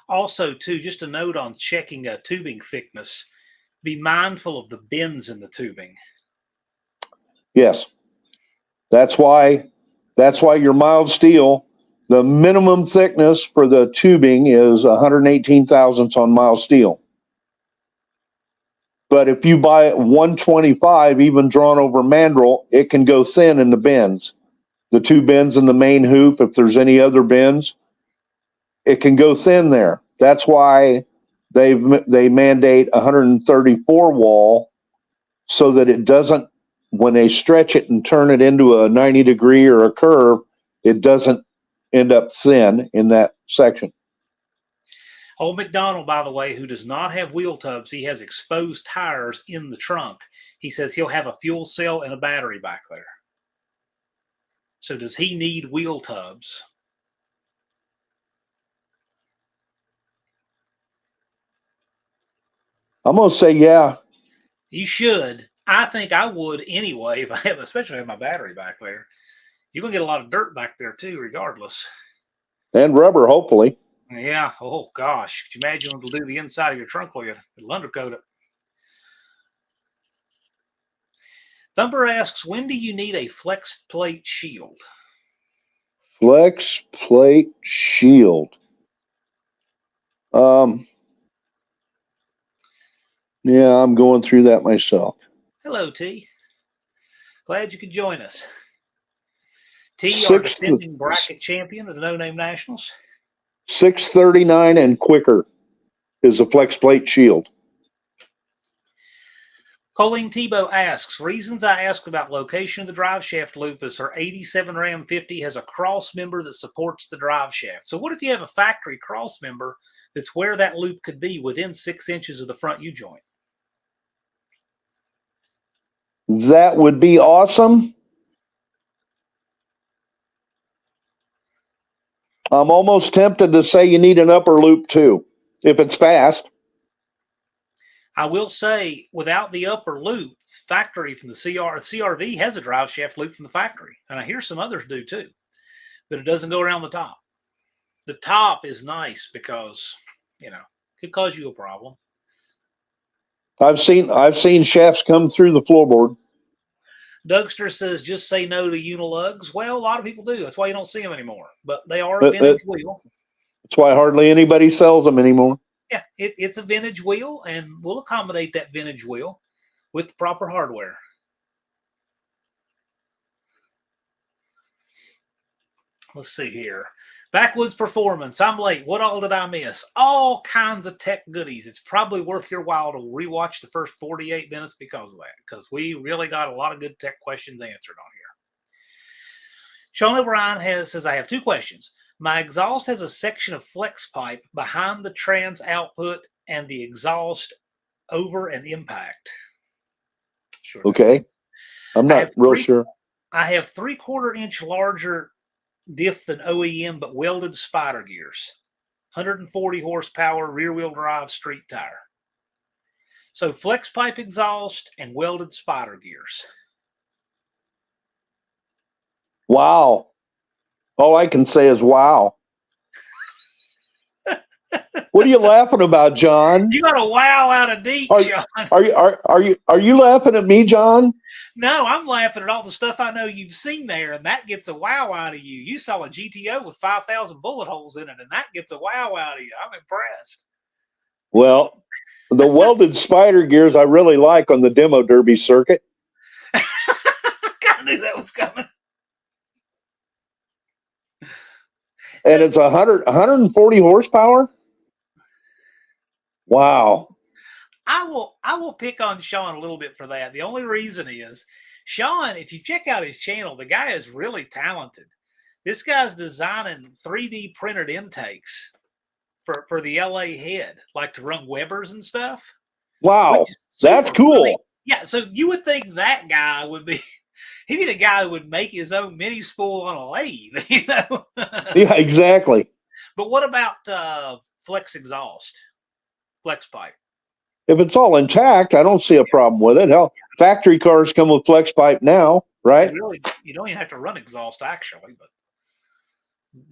Also, too, just a note on checking tubing thickness. Be mindful of the bends in the tubing. Yes, that's why your mild steel, the minimum thickness for the tubing is 118 thousandths on mild steel. But if you buy 125, even drawn over mandrel, it can go thin in the bends. The two bends in the main hoop, if there's any other bends, it can go thin there. That's why they mandate 134 wall so that it doesn't, when they stretch it and turn it into a 90 degree or a curve, it doesn't end up thin in that section. Old McDonald, by the way, who does not have wheel tubs, he has exposed tires in the trunk. He says he'll have a fuel cell and a battery back there. So does he need wheel tubs? I'm going to say, yeah. You should. I think I would anyway, if I have, especially if I have my battery back there. You're going to get a lot of dirt back there too, regardless. And rubber, hopefully. Yeah. Oh, gosh. Could you imagine what it'll do the inside of your trunk lid? It'll undercoat it. Thumper asks, when do you need a flex plate shield? Flex plate shield. Yeah, I'm going through that myself. Hello, T. Glad you could join us. T, our defending bracket champion of the No Name Nationals. 639 and quicker is a flex plate shield. Colleen Tebow asks, reasons I asked about location of the drive shaft loop is her 87 Ram 50 has a cross member that supports the drive shaft. So what if you have a factory cross member that's where that loop could be within 6 inches of the front U-joint? That would be awesome. I'm almost tempted to say you need an upper loop too, if it's fast. I will say, without the upper loop, factory from the CRV has a drive shaft loop from the factory. And I hear some others do too, but it doesn't go around the top. The top is nice because, it could cause you a problem. I've seen shafts come through the floorboard. Dougster says, just say no to unilugs. Well, a lot of people do. That's why you don't see them anymore. But they are a vintage wheel. That's why hardly anybody sells them anymore. Yeah, it's a vintage wheel, and we'll accommodate that vintage wheel with the proper hardware. Let's see here. Backwoods Performance. I'm late. What all did I miss? All kinds of tech goodies. It's probably worth your while to rewatch the first 48 minutes because of that, because we really got a lot of good tech questions answered on here. Sean O'Brien says, I have two questions. My exhaust has a section of flex pipe behind the trans output and the exhaust over an impact. Sure. Okay. I'm not real sure. I have 3/4 inch larger diff than OEM, but welded spider gears, 140 horsepower, rear wheel drive, street tire. So flex pipe exhaust and welded spider gears. Wow. All I can say is wow. What are you laughing about, John? You got a wow out of Deke, John. Are you laughing at me, John? No, I'm laughing at all the stuff I know you've seen there, and that gets a wow out of you. You saw a GTO with 5,000 bullet holes in it, and that gets a wow out of you. I'm impressed. Well, the welded spider gears I really like on the demo derby circuit. I kind of knew that was coming. And it's 140 horsepower? Wow. I will pick on Sean a little bit for that. The only reason is, Sean, if you check out his channel, the guy is really talented. This guy's designing 3D printed intakes for the LA head, like to run Webers and stuff. Wow. That's cool. Funny. Yeah, so you would think that guy would be, He be the guy who would make his own mini spool on a lathe, you know. Yeah, exactly. But what about flex exhaust, flex pipe? If it's all intact, I don't see a problem with it. Hell, factory cars come with flex pipe now, right? You don't even have to run exhaust actually, but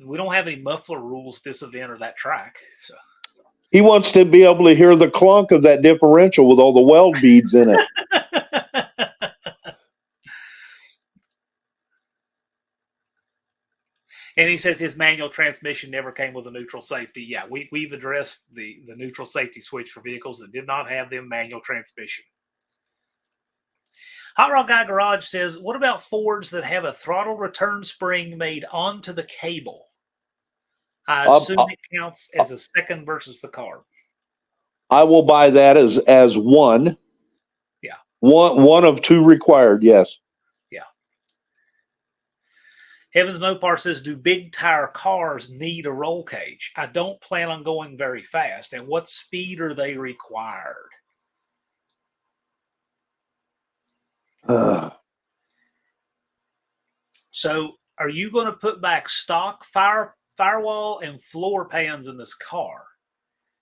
we don't have any muffler rules this event or that track. So He wants to be able to hear the clunk of that differential with all the weld beads in it. And he says his manual transmission never came with a neutral safety. Yeah, we've addressed the neutral safety switch for vehicles that did not have them manual transmission. Hot Rod Guy Garage says, what about Fords that have a throttle return spring made onto the cable? I assume it counts as a second versus the carb. I will buy that as one. Yeah. One of two required, yes. Yeah. Heavens Mopar says, do big tire cars need a roll cage? I don't plan on going very fast. And what speed are they required? So are you going to put back stock firewall and floor pans in this car?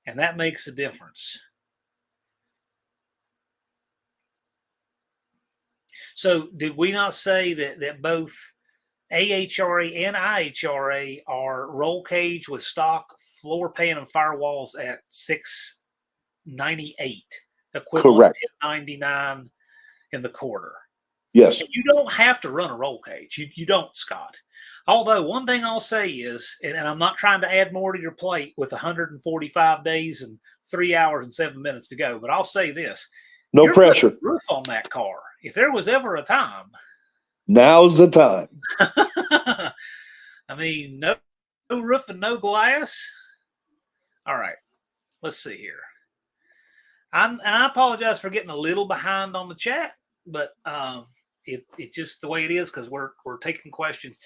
And that makes a difference. So did we not say that both AHRA and IHRA are roll cage with stock floor pan and firewalls at 698, equivalent Correct. to 1099 in the quarter? Yes. And you don't have to run a roll cage. You don't, Scott. Although one thing I'll say is, and I'm not trying to add more to your plate with 145 days and 3 hours and 7 minutes to go, but I'll say this. No pressure. Roof on that car. If there was ever a time. Now's the time. I mean, no roof and no glass. All right. Let's see here. And I apologize for getting a little behind on the chat, but it's just the way it is because we're taking questions.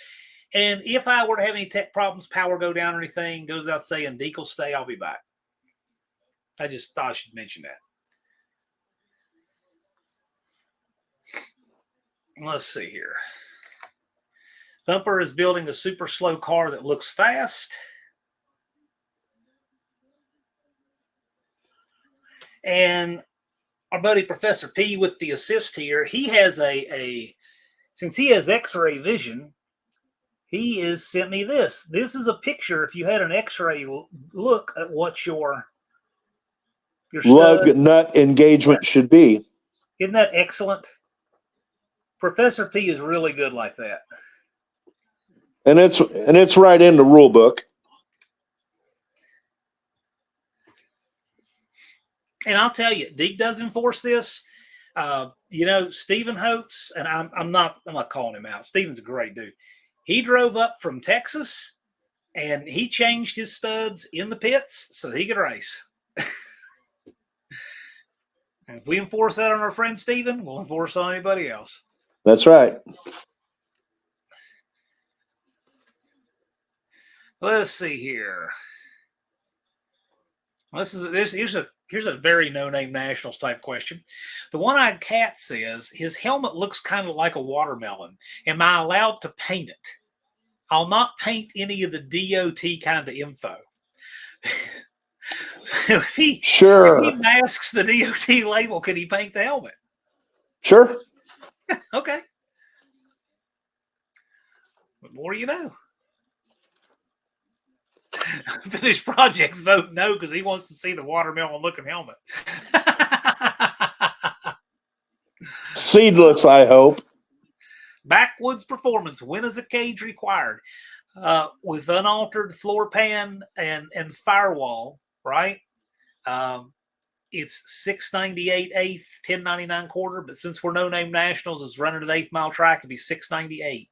And if I were to have any tech problems, power go down or anything, goes out saying Deke will stay, I'll be back. I just thought I should mention that. Let's see here. Thumper is building a super slow car that looks fast. And our buddy Professor P with the assist here, he has since he has X-ray vision, he has sent me this. This is a picture. If you had an X-ray look at what your lug nut engagement should be. Isn't that excellent? Professor P is really good like that. And it's right in the rule book. And I'll tell you, Deke does enforce this. Stephen Holtz, and I'm not calling him out. Stephen's a great dude. He drove up from Texas and he changed his studs in the pits so he could race. And if we enforce that on our friend Stephen, we'll enforce it on anybody else. That's right. Let's see here. Here's a very No Name Nationals type question. The One-Eyed Cat says his helmet looks kind of like a watermelon. Am I allowed to paint it? I'll not paint any of the DOT kind of info. So if he masks the DOT label, can he paint the helmet? Sure. Okay. What more you know? Finished projects vote no because he wants to see the watermelon looking helmet. Seedless, I hope. Backwoods Performance. When is a cage required? With unaltered floor pan and firewall, right? It's 698 eighth, 1099 quarter, but since we're No Name Nationals, is running an 8th mile track, it'd be 698.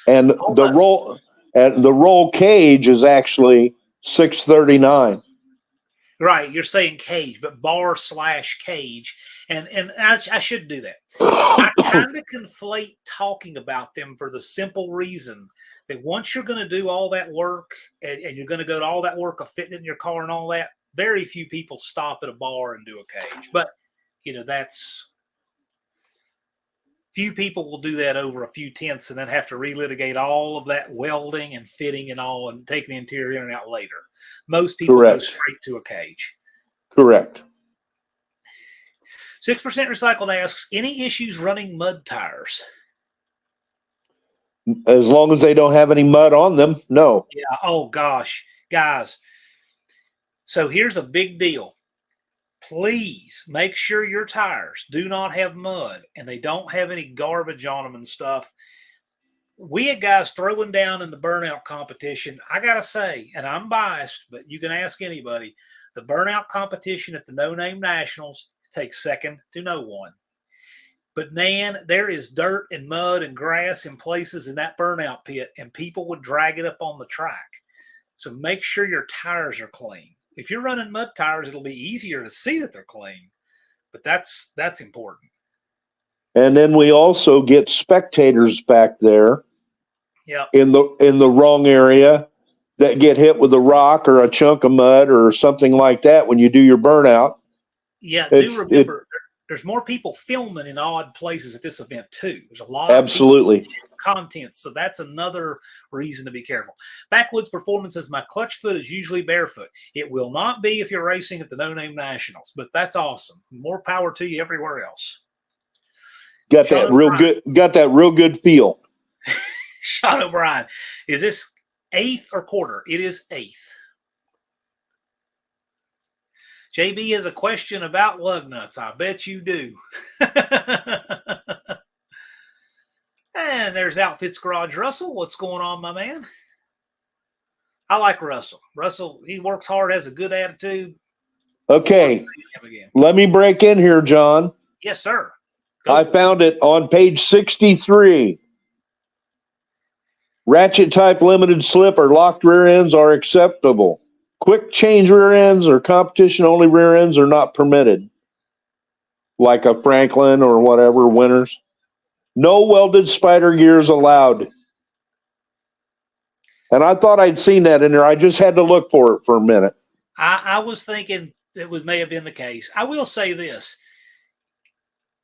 And the roll cage is actually 639. Right, you're saying cage, but bar / cage, and I should do that. I kind of conflate talking about them for the simple reason that once you're going to do all that work and you're going to go to all that work of fitting it in your car and all that, very few people stop at a bar and do a cage. But, that's few people will do that over a few tenths and then have to relitigate all of that welding and fitting and all and take the interior in and out later. Most people go straight to a cage. Correct. 6% Recycled asks, any issues running mud tires? As long as they don't have any mud on them, no. Yeah. Oh, gosh. Guys, so here's a big deal. Please make sure your tires do not have mud and they don't have any garbage on them and stuff. We had guys throwing down in the burnout competition. I got to say, and I'm biased, but you can ask anybody, the burnout competition at the No Name Nationals takes second to no one. But man, there is dirt and mud and grass in places in that burnout pit, and people would drag it up on the track. So make sure your tires are clean. If you're running mud tires, it'll be easier to see that they're clean, but that's important. And then we also get spectators back there, in the wrong area, that get hit with a rock or a chunk of mud or something like that when you do your burnout. Yeah, do remember there's more people filming in odd places at this event too. There's a lot of content, so that's another reason to be careful. Backwoods Performance says, my clutch foot is usually barefoot. It will not be if you're racing at the No Name Nationals, but that's awesome. More power to you everywhere else. Got that real good feel. Sean O'Brien, is this eighth or quarter? It is eighth. JB has a question about lug nuts. I bet you do. And there's Outfits Garage Russell. What's going on, my man? I like Russell. Russell, he works hard, has a good attitude. Okay. Let me break in here, John. Yes, sir. I found it on page 63. Ratchet type limited slip or locked rear ends are acceptable. Quick change rear ends or competition only rear ends are not permitted. Like a Franklin or whatever, Winners. No welded spider gears allowed. And I thought I'd seen that in there. I just had to look for it for a minute. I was thinking it may have been the case. I will say this.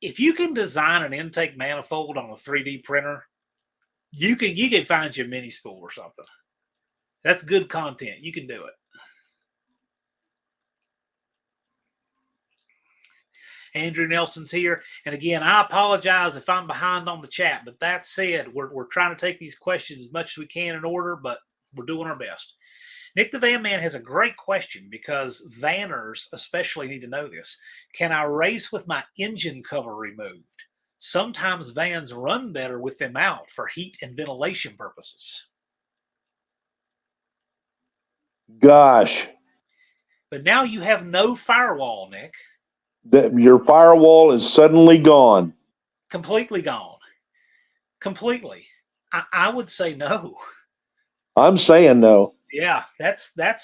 If you can design an intake manifold on a 3D printer, you can find you a mini spool or something. That's good content. You can do it. Andrew Nelson's here. And again, I apologize if I'm behind on the chat. But that said, we're trying to take these questions as much as we can in order, but we're doing our best. Nick the Van Man has a great question because vanners especially need to know this. Can I race with my engine cover removed? Sometimes vans run better with them out for heat and ventilation purposes. Gosh. But now you have no firewall, Nick. Your firewall is suddenly gone. Completely gone. Completely. I would say no. I'm saying no. Yeah, that's a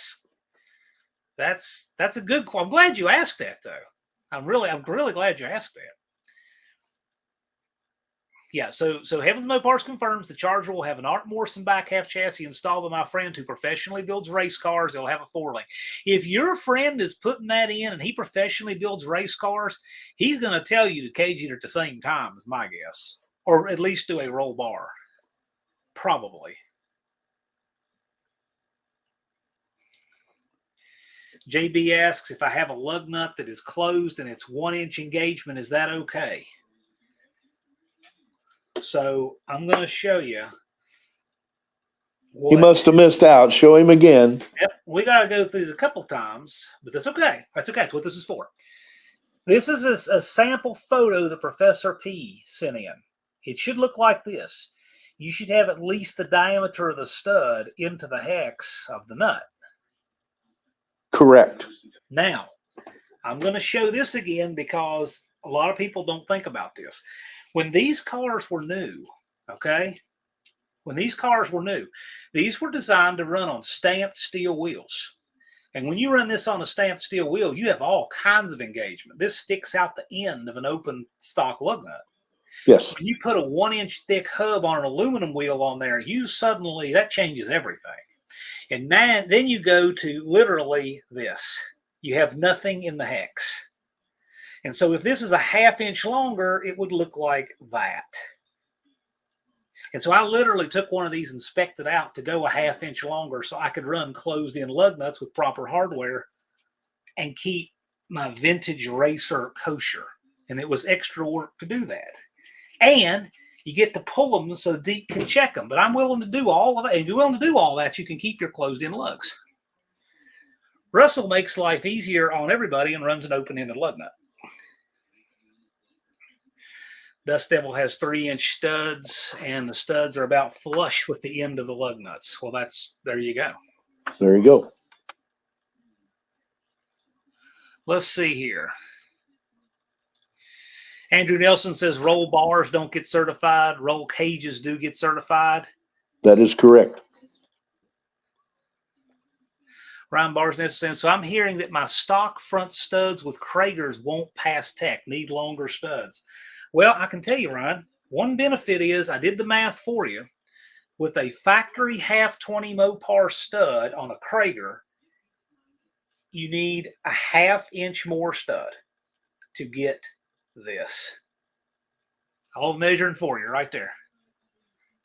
good question. I'm glad you asked that, though. I'm really glad you asked that. Yeah, so Heavens Mopars confirms the Charger will have an Art Morrison back half chassis installed by my friend who professionally builds race cars. They'll have a 4-link. If your friend is putting that in and he professionally builds race cars, he's going to tell you to cage it at the same time, is my guess. Or at least do a roll bar. Probably. JB asks, if I have a lug nut that is closed and it's 1-inch engagement, is that okay? So I'm going to show you. He must have missed out. Show him again. Yep, we got to go through this a couple times, but that's okay. That's okay. That's what this is for. This is a sample photo that Professor P sent in. It should look like this. You should have at least the diameter of the stud into the hex of the nut. Correct. Now, I'm going to show this again because a lot of people don't think about this. When these cars were new, okay? When these cars were new, these were designed to run on stamped steel wheels. And when you run this on a stamped steel wheel, you have all kinds of engagement. This sticks out the end of an open stock lug nut. Yes. When you put a 1-inch thick hub on an aluminum wheel on there, that changes everything. And then you go to literally this. You have nothing in the hex. And so if this is a ½ inch longer, it would look like that. And so I literally took one of these and spec'd it out to go a ½ inch longer so I could run closed-in lug nuts with proper hardware and keep my vintage racer kosher. And it was extra work to do that. And you get to pull them so Deke can check them. But I'm willing to do all of that. And if you're willing to do all that, you can keep your closed-in lugs. Russell makes life easier on everybody and runs an open-ended lug nut. Dust Devil has 3-inch studs, and the studs are about flush with the end of the lug nuts. Well, there you go. There you go. Let's see here. Andrew Nelson says roll bars don't get certified. Roll cages do get certified. That is correct. Ryan Barsness says, so I'm hearing that my stock front studs with Kragers won't pass tech, need longer studs. Well, I can tell you, Ryan, one benefit is I did the math for you. With a factory half 20 Mopar stud on a Krager, you need a ½ inch more stud to get this. I'll measuring for you right there.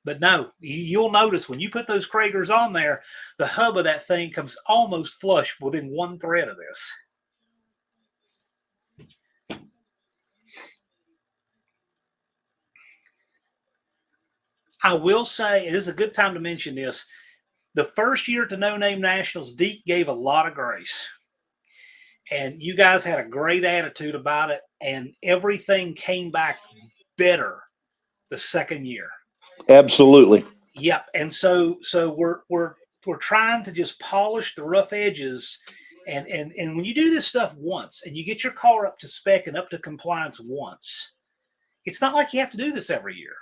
But no, you'll notice when you put those Kragers on there, the hub of that thing comes almost flush within one thread of this. I will say, this is a good time to mention this. The first year at the No Name Nationals, Deke gave a lot of grace. And you guys had a great attitude about it, and everything came back better the second year. Absolutely. Yep. And so we're trying to just polish the rough edges. And when you do this stuff once and you get your car up to spec and up to compliance once, it's not like you have to do this every year.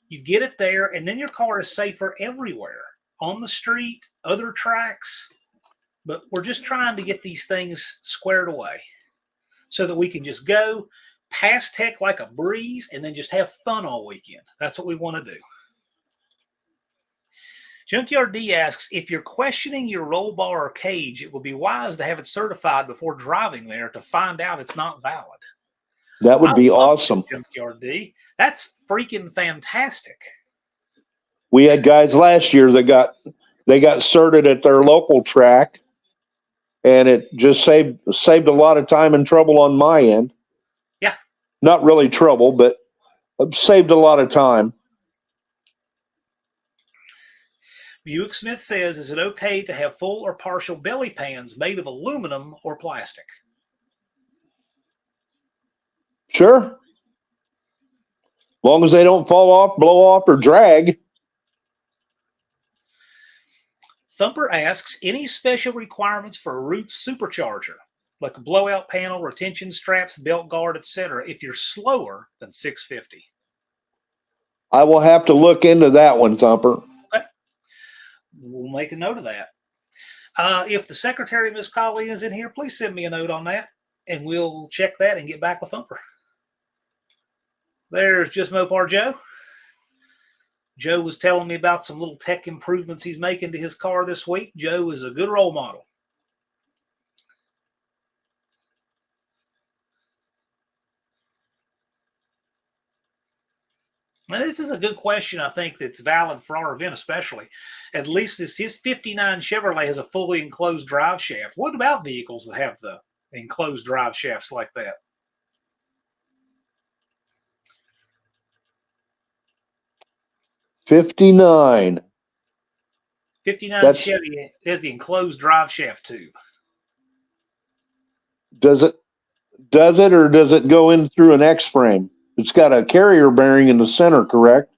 You get it there, and then your car is safer everywhere, on the street, other tracks. But we're just trying to get these things squared away so that we can just go pass tech like a breeze and then just have fun all weekend. That's what we want to do. Junkyard D asks, if you're questioning your roll bar or cage, it would be wise to have it certified before driving there to find out it's not valid. That would be awesome. Junkyard D. That's freaking fantastic. We had guys last year that got certed at their local track, and it just saved a lot of time and trouble on my end. Yeah. Not really trouble, but saved a lot of time. Buick Smith says, is it okay to have full or partial belly pans made of aluminum or plastic? Sure. As long as they don't fall off, blow off, or drag. Thumper asks, any special requirements for a Roots supercharger, like a blowout panel, retention straps, belt guard, etc., if you're slower than 650? I will have to look into that one, Thumper. Okay. We'll make a note of that. If the secretary, Ms. Colley, is in here, please send me a note on that, and we'll check that and get back with Thumper. There's Just Mopar Joe. Joe was telling me about some little tech improvements he's making to his car this week. Joe is a good role model. Now, this is a good question, I think, that's valid for our event especially. At least his 59 Chevrolet has a fully enclosed drive shaft. What about vehicles that have the enclosed drive shafts like that? 59. 59 Chevy has the enclosed drive shaft tube. Does it, or does it go in through an X-frame? It's got a carrier bearing in the center, correct?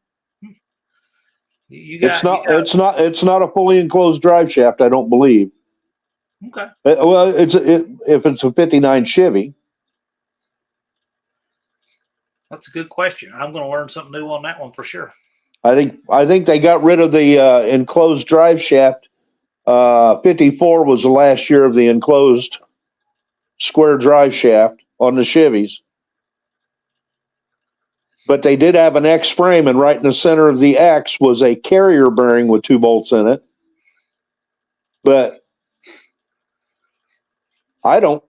It's not a fully enclosed drive shaft, I don't believe. Okay. Well, if it's a 59 Chevy. That's a good question. I'm going to learn something new on that one for sure. I think they got rid of the enclosed drive shaft. 54 was the last year of the enclosed square drive shaft on the Chevys. But they did have an X frame, and right in the center of the X was a carrier bearing with 2 bolts in it. But I don't.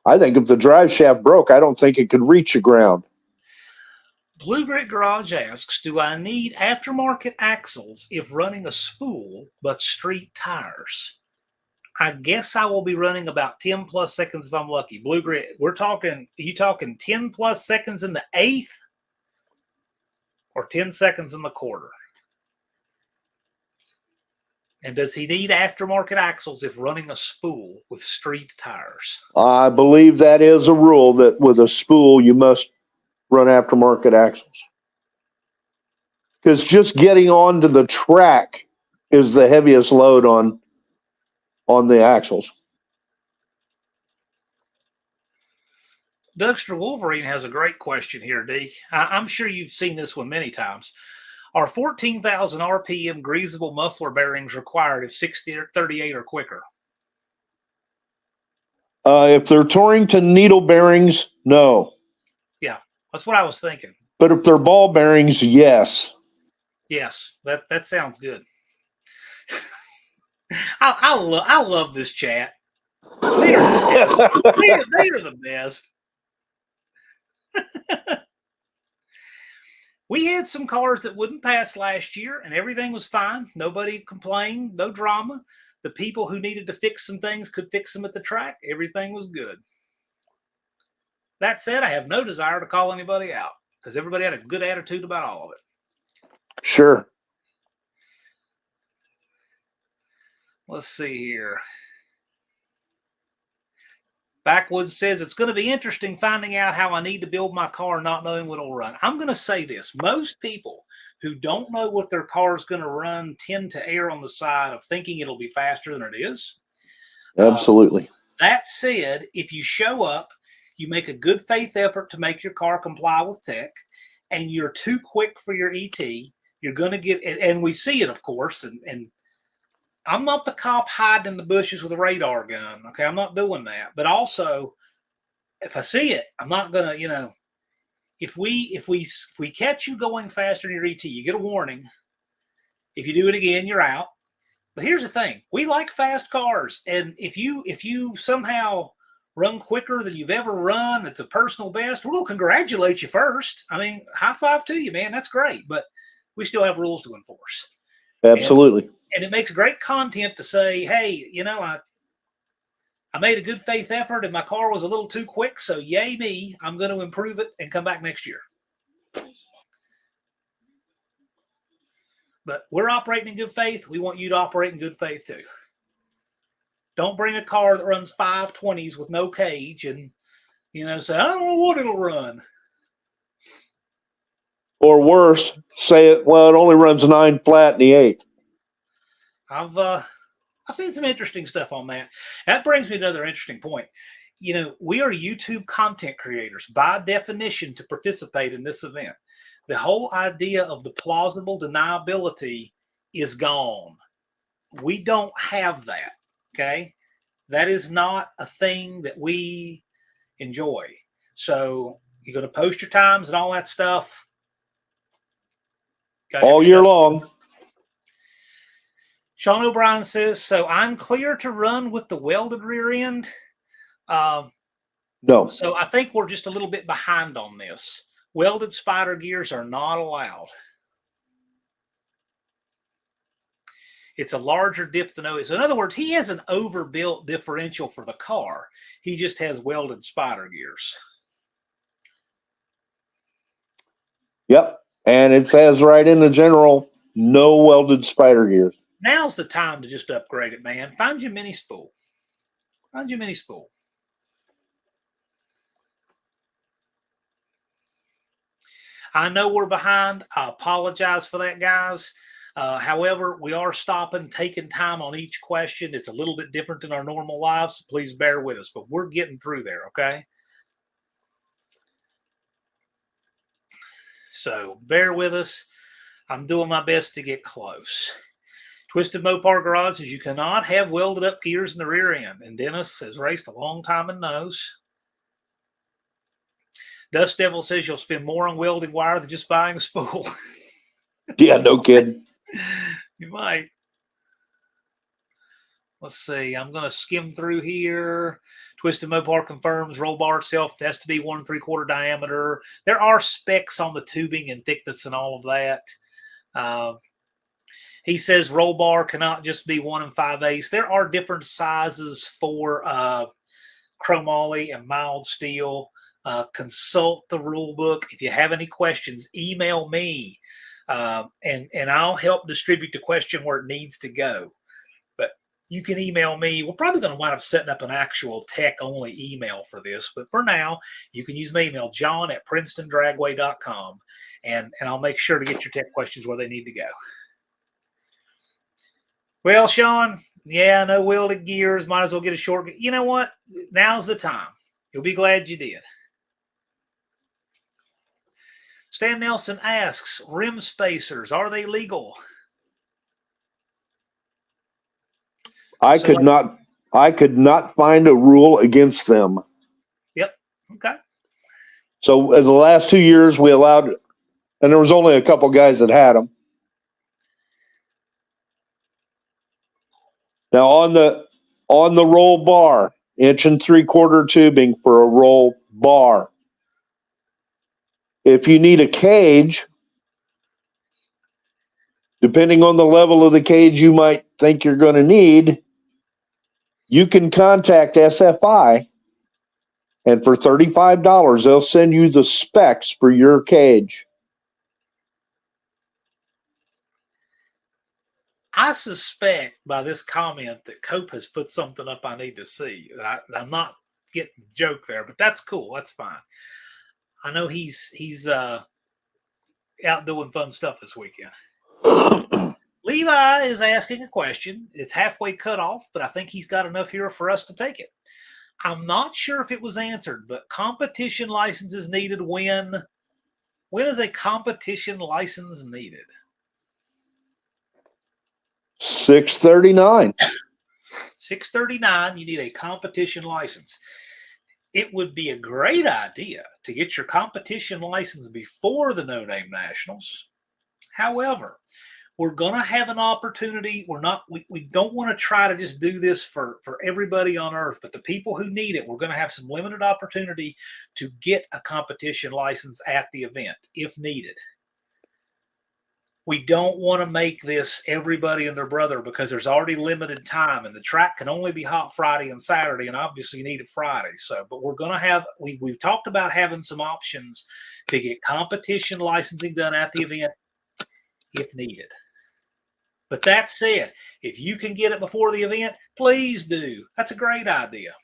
I think if the drive shaft broke, I don't think it could reach the ground. Blue Grit Garage asks, do I need aftermarket axles if running a spool but street tires? I guess I will be running about 10 plus seconds if I'm lucky. Blue Grit, are you talking 10 plus seconds in the eighth or 10 seconds in the quarter? And does he need aftermarket axles if running a spool with street tires? I believe that is a rule that with a spool, you must run aftermarket axles. Because just getting onto the track is the heaviest load on the axles. Dougster Wolverine has a great question here, Deke. I'm sure you've seen this one many times. Are 14,000 RPM greasable muffler bearings required if 638 or quicker? If they're Torrington needle bearings, no. Yeah, that's what I was thinking. But if they're ball bearings, yes. Yes, that sounds good. I love this chat. They are the best. We had some cars that wouldn't pass last year, and everything was fine. Nobody complained, no drama. The people who needed to fix some things could fix them at the track. Everything was good. That said, I have no desire to call anybody out because everybody had a good attitude about all of it. Sure. Let's see here. Backwoods says, it's going to be interesting finding out how I need to build my car not knowing what it'll run. I'm going to say this. Most people who don't know what their car is going to run tend to err on the side of thinking it'll be faster than it is. Absolutely. That said, if you show up, you make a good faith effort to make your car comply with tech, and you're too quick for your ET, you're going to get, and we see it, of course, and I'm not the cop hiding in the bushes with a radar gun. Okay, I'm not doing that. But also, if I see it, I'm not gonna, if we catch you going faster than your ET, you get a warning. If you do it again, you're out. But here's the thing: we like fast cars, and if you somehow run quicker than you've ever run, it's a personal best. We're gonna congratulate you first. I mean, high five to you, man. That's great. But we still have rules to enforce. Absolutely. And it makes great content to say, hey, I made a good faith effort and my car was a little too quick, so yay me, I'm going to improve it and come back next year. But we're operating in good faith. We want you to operate in good faith too. Don't bring a car that runs 520s with no cage and, say, I don't know what it'll run. Or worse, say it, well, it only runs 9 flat in the 8th. I've seen some interesting stuff on that. That brings me to another interesting point. We are YouTube content creators by definition to participate in this event. The whole idea of the plausible deniability is gone. We don't have that. Okay. That is not a thing that we enjoy. So you're going to post your times and all that stuff. All year long. Sean O'Brien says, so I'm clear to run with the welded rear end. No. So I think we're just a little bit behind on this. Welded spider gears are not allowed. It's a larger diff than OE. So in other words, he has an overbuilt differential for the car. He just has welded spider gears. Yep. And it says right in the general, no welded spider gears. Now's the time to just upgrade it, man. Find your mini spool. Find your mini spool. I know we're behind. I apologize for that, guys. However, we are stopping, taking time on each question. It's a little bit different than our normal lives, so please bear with us. But we're getting through there, okay? So bear with us. I'm doing my best to get close. Twisted Mopar Garage says you cannot have welded up gears in the rear end. And Dennis has raced a long time and knows. Dust Devil says you'll spend more on welding wire than just buying a spool. Yeah, no kidding. You might. Let's see. I'm going to skim through here. Twisted Mopar confirms roll bar itself has to be 1 3/4 diameter. There are specs on the tubing and thickness and all of that. He says roll bar cannot just be 1 5/8. There are different sizes for chromoly and mild steel. Consult the rule book. If you have any questions, email me, and I'll help distribute the question where it needs to go. But you can email me. We're probably going to wind up setting up an actual tech-only email for this. But for now, you can use my email, john@PrincetonDragway.com, and I'll make sure to get your tech questions where they need to go. Well, Sean, yeah, no welded gears. Might as well get a short. You know what? Now's the time. You'll be glad you did. Stan Nelson asks, rim spacers, are they legal? I could not find a rule against them. Yep. Okay. So in the last 2 years, we allowed, and there was only a couple guys that had them. Now on the roll bar, 1 3/4 tubing for a roll bar. If you need a cage, depending on the level of the cage you might think you're going to need, you can contact SFI, and for $35, they'll send you the specs for your cage. I suspect by this comment that Cope has put something up I need to see. I'm not getting the joke there, but that's cool. That's fine. I know he's out doing fun stuff this weekend. Levi is asking a question. It's halfway cut off, but I think he's got enough here for us to take it. I'm not sure if it was answered, but competition license is needed when is a competition license needed? 639. 639, you need a competition license. It would be a great idea to get your competition license before the No Name Nationals. However, we're going to have an opportunity. We don't want to try to just do this for everybody on earth, but the people who need it, we're going to have some limited opportunity to get a competition license at the event if needed. We don't want to make this everybody and their brother because there's already limited time and the track can only be hot Friday and Saturday, and obviously you need it Friday. So, but we're going to have, we've talked about having some options to get competition licensing done at the event if needed. But that said, if you can get it before the event, please do. That's a great idea.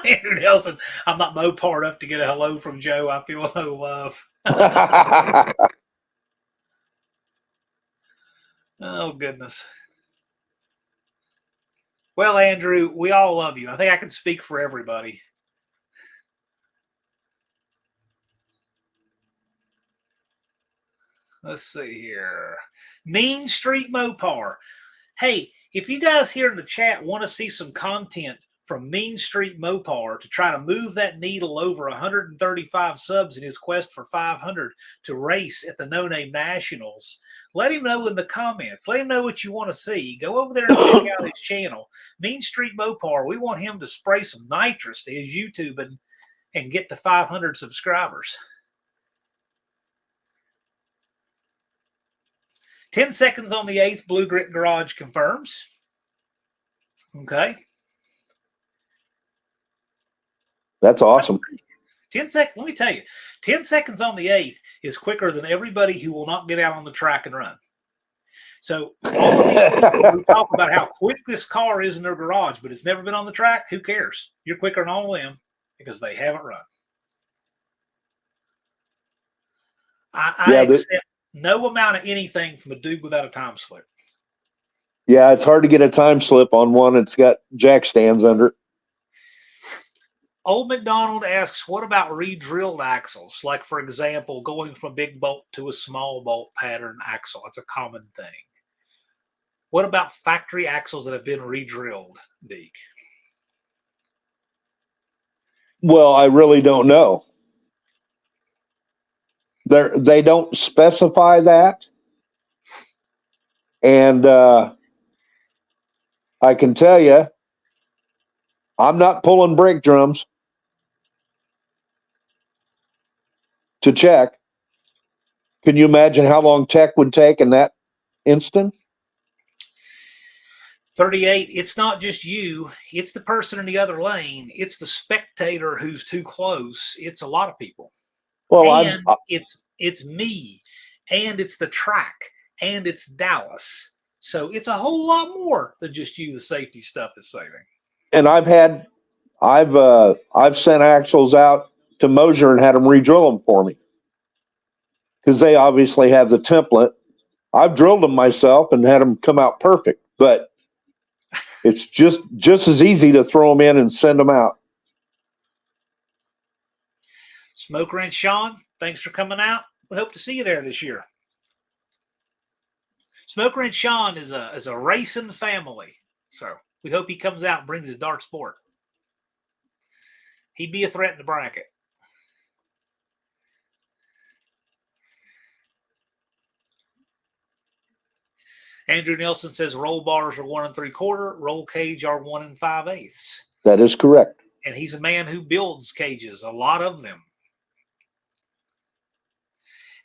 Andrew Nelson, I'm not Mopar enough to get a hello from Joe. I feel no love. Oh, goodness. Well, Andrew, we all love you. I think I can speak for everybody. Let's see here. Mean Street Mopar. Hey, if you guys here in the chat want to see some content from Mean Street Mopar to try to move that needle over 135 subs in his quest for 500 to race at the No Name Nationals, let him know in the comments. Let him know what you want to see. Go over there and check out his channel, Mean Street Mopar. We want him to spray some nitrous to his YouTube and get to 500 subscribers. 10 seconds on the 8th, Blue Grit Garage confirms. Okay. That's awesome. 10 seconds. Let me tell you, 10 seconds on the 8th is quicker than everybody who will not get out on the track and run. So all of these people who talk about how quick this car is in their garage, but it's never been on the track, who cares? You're quicker than all of them because they haven't run. I accept no amount of anything from a dude without a time slip. Yeah, it's hard to get a time slip on one that's got jack stands under it. Old McDonald asks, what about re-drilled axles? Like, for example, going from a big bolt to a small bolt pattern axle. That's a common thing. What about factory axles that have been re-drilled, Deke? Well, I really don't know. They don't specify that. And I can tell you, I'm not pulling brake drums to check. Can you imagine how long tech would take in that instance? 38, it's not just you, it's the person in the other lane, it's the spectator who's too close, it's a lot of people. Well, And it's me, and it's the track, and it's Dallas. So it's a whole lot more than just you the safety stuff is saving. and I've sent axles out to Mosier and had them re-drill them for me because they obviously have the template. I've drilled them myself and had them come out perfect, but it's just as easy to throw them in and send them out. Smoke Wrench Sean, thanks for coming out. We hope to see you there this year. Smoke Wrench Sean is a racing family, so we hope he comes out and brings his dart sport. He'd be a threat in the bracket. Andrew Nelson says roll bars are 1 3/4, roll cage are 1 5/8. That is correct. And he's a man who builds cages, a lot of them.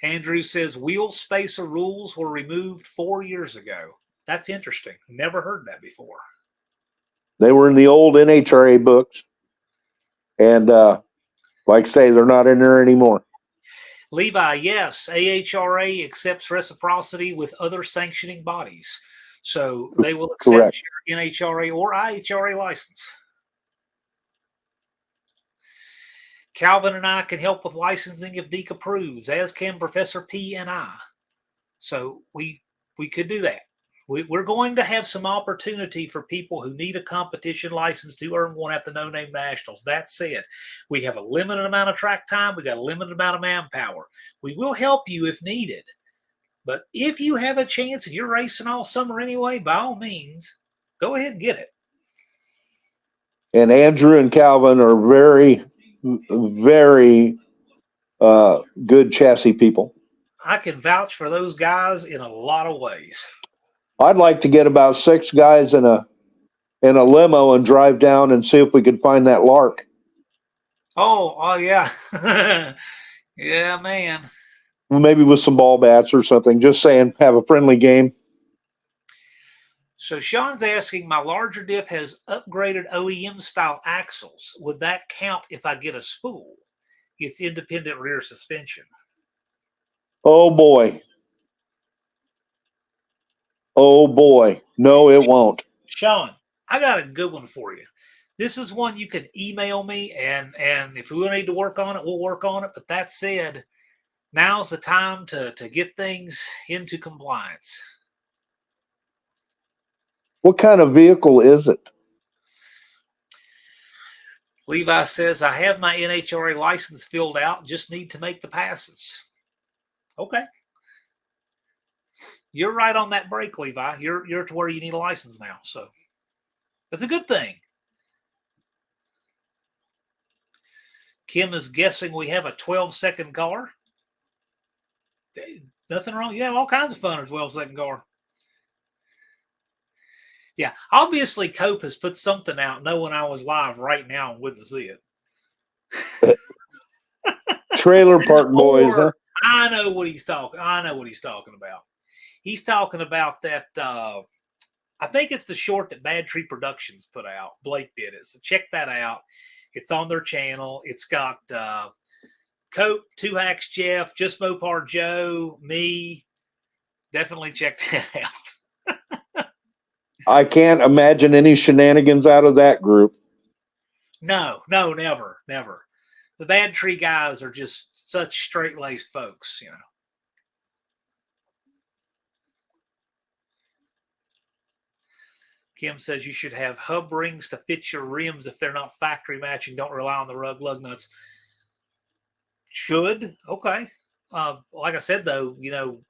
Andrew says wheel spacer rules were removed 4 years ago. That's interesting. Never heard that before. They were in the old NHRA books, and like I say, they're not in there anymore. Levi, yes, AHRA accepts reciprocity with other sanctioning bodies. So they will accept Correct. your NHRA or IHRA license. Calvin and I can help with licensing if Deke approves, as can Professor P and I. So we could do that. We're going to have some opportunity for people who need a competition license to earn one at the No Name Nationals. That said, we have a limited amount of track time. We got a limited amount of manpower. We will help you if needed. But if you have a chance and you're racing all summer anyway, by all means, go ahead and get it. And Andrew and Calvin are very, very good chassis people. I can vouch for those guys in a lot of ways. I'd like to get about 6 guys in a limo and drive down and see if we could find that lark. Oh yeah. Yeah, man. Maybe with some ball bats or something. Just saying, have a friendly game. So Sean's asking, my larger diff has upgraded OEM style axles. Would that count if I get a spool? It's independent rear suspension. Oh boy. Oh boy. No, it won't. Sean, I got a good one for you. This is one you can email me, and if we need to work on it, we'll work on it. But that said, now's the time to get things into compliance. What kind of vehicle is it? Levi says, I have my NHRA license filled out, just need to make the passes. Okay. You're right on that break, Levi. You're to where you need a license now. So that's a good thing. Kim is guessing we have a 12-second car. Nothing wrong. You have all kinds of fun in a 12-second car. Yeah, obviously Cope has put something out knowing I was live right now and wouldn't see it. Trailer Park Boys, huh? I know what he's talking. I know what he's talking about. He's talking about that. I think it's the short that Bad Tree Productions put out. Blake did it, so check that out. It's on their channel. It's got Cope, Two Hacks Jeff, Just Mopar Joe, me. Definitely check that out. I can't imagine any shenanigans out of that group. No, never. The Bad Tree guys are just such straight-laced folks, you know. Kim says you should have hub rings to fit your rims if they're not factory matching. Don't rely on the lug nuts. Should. Okay. Like I said, though, you know,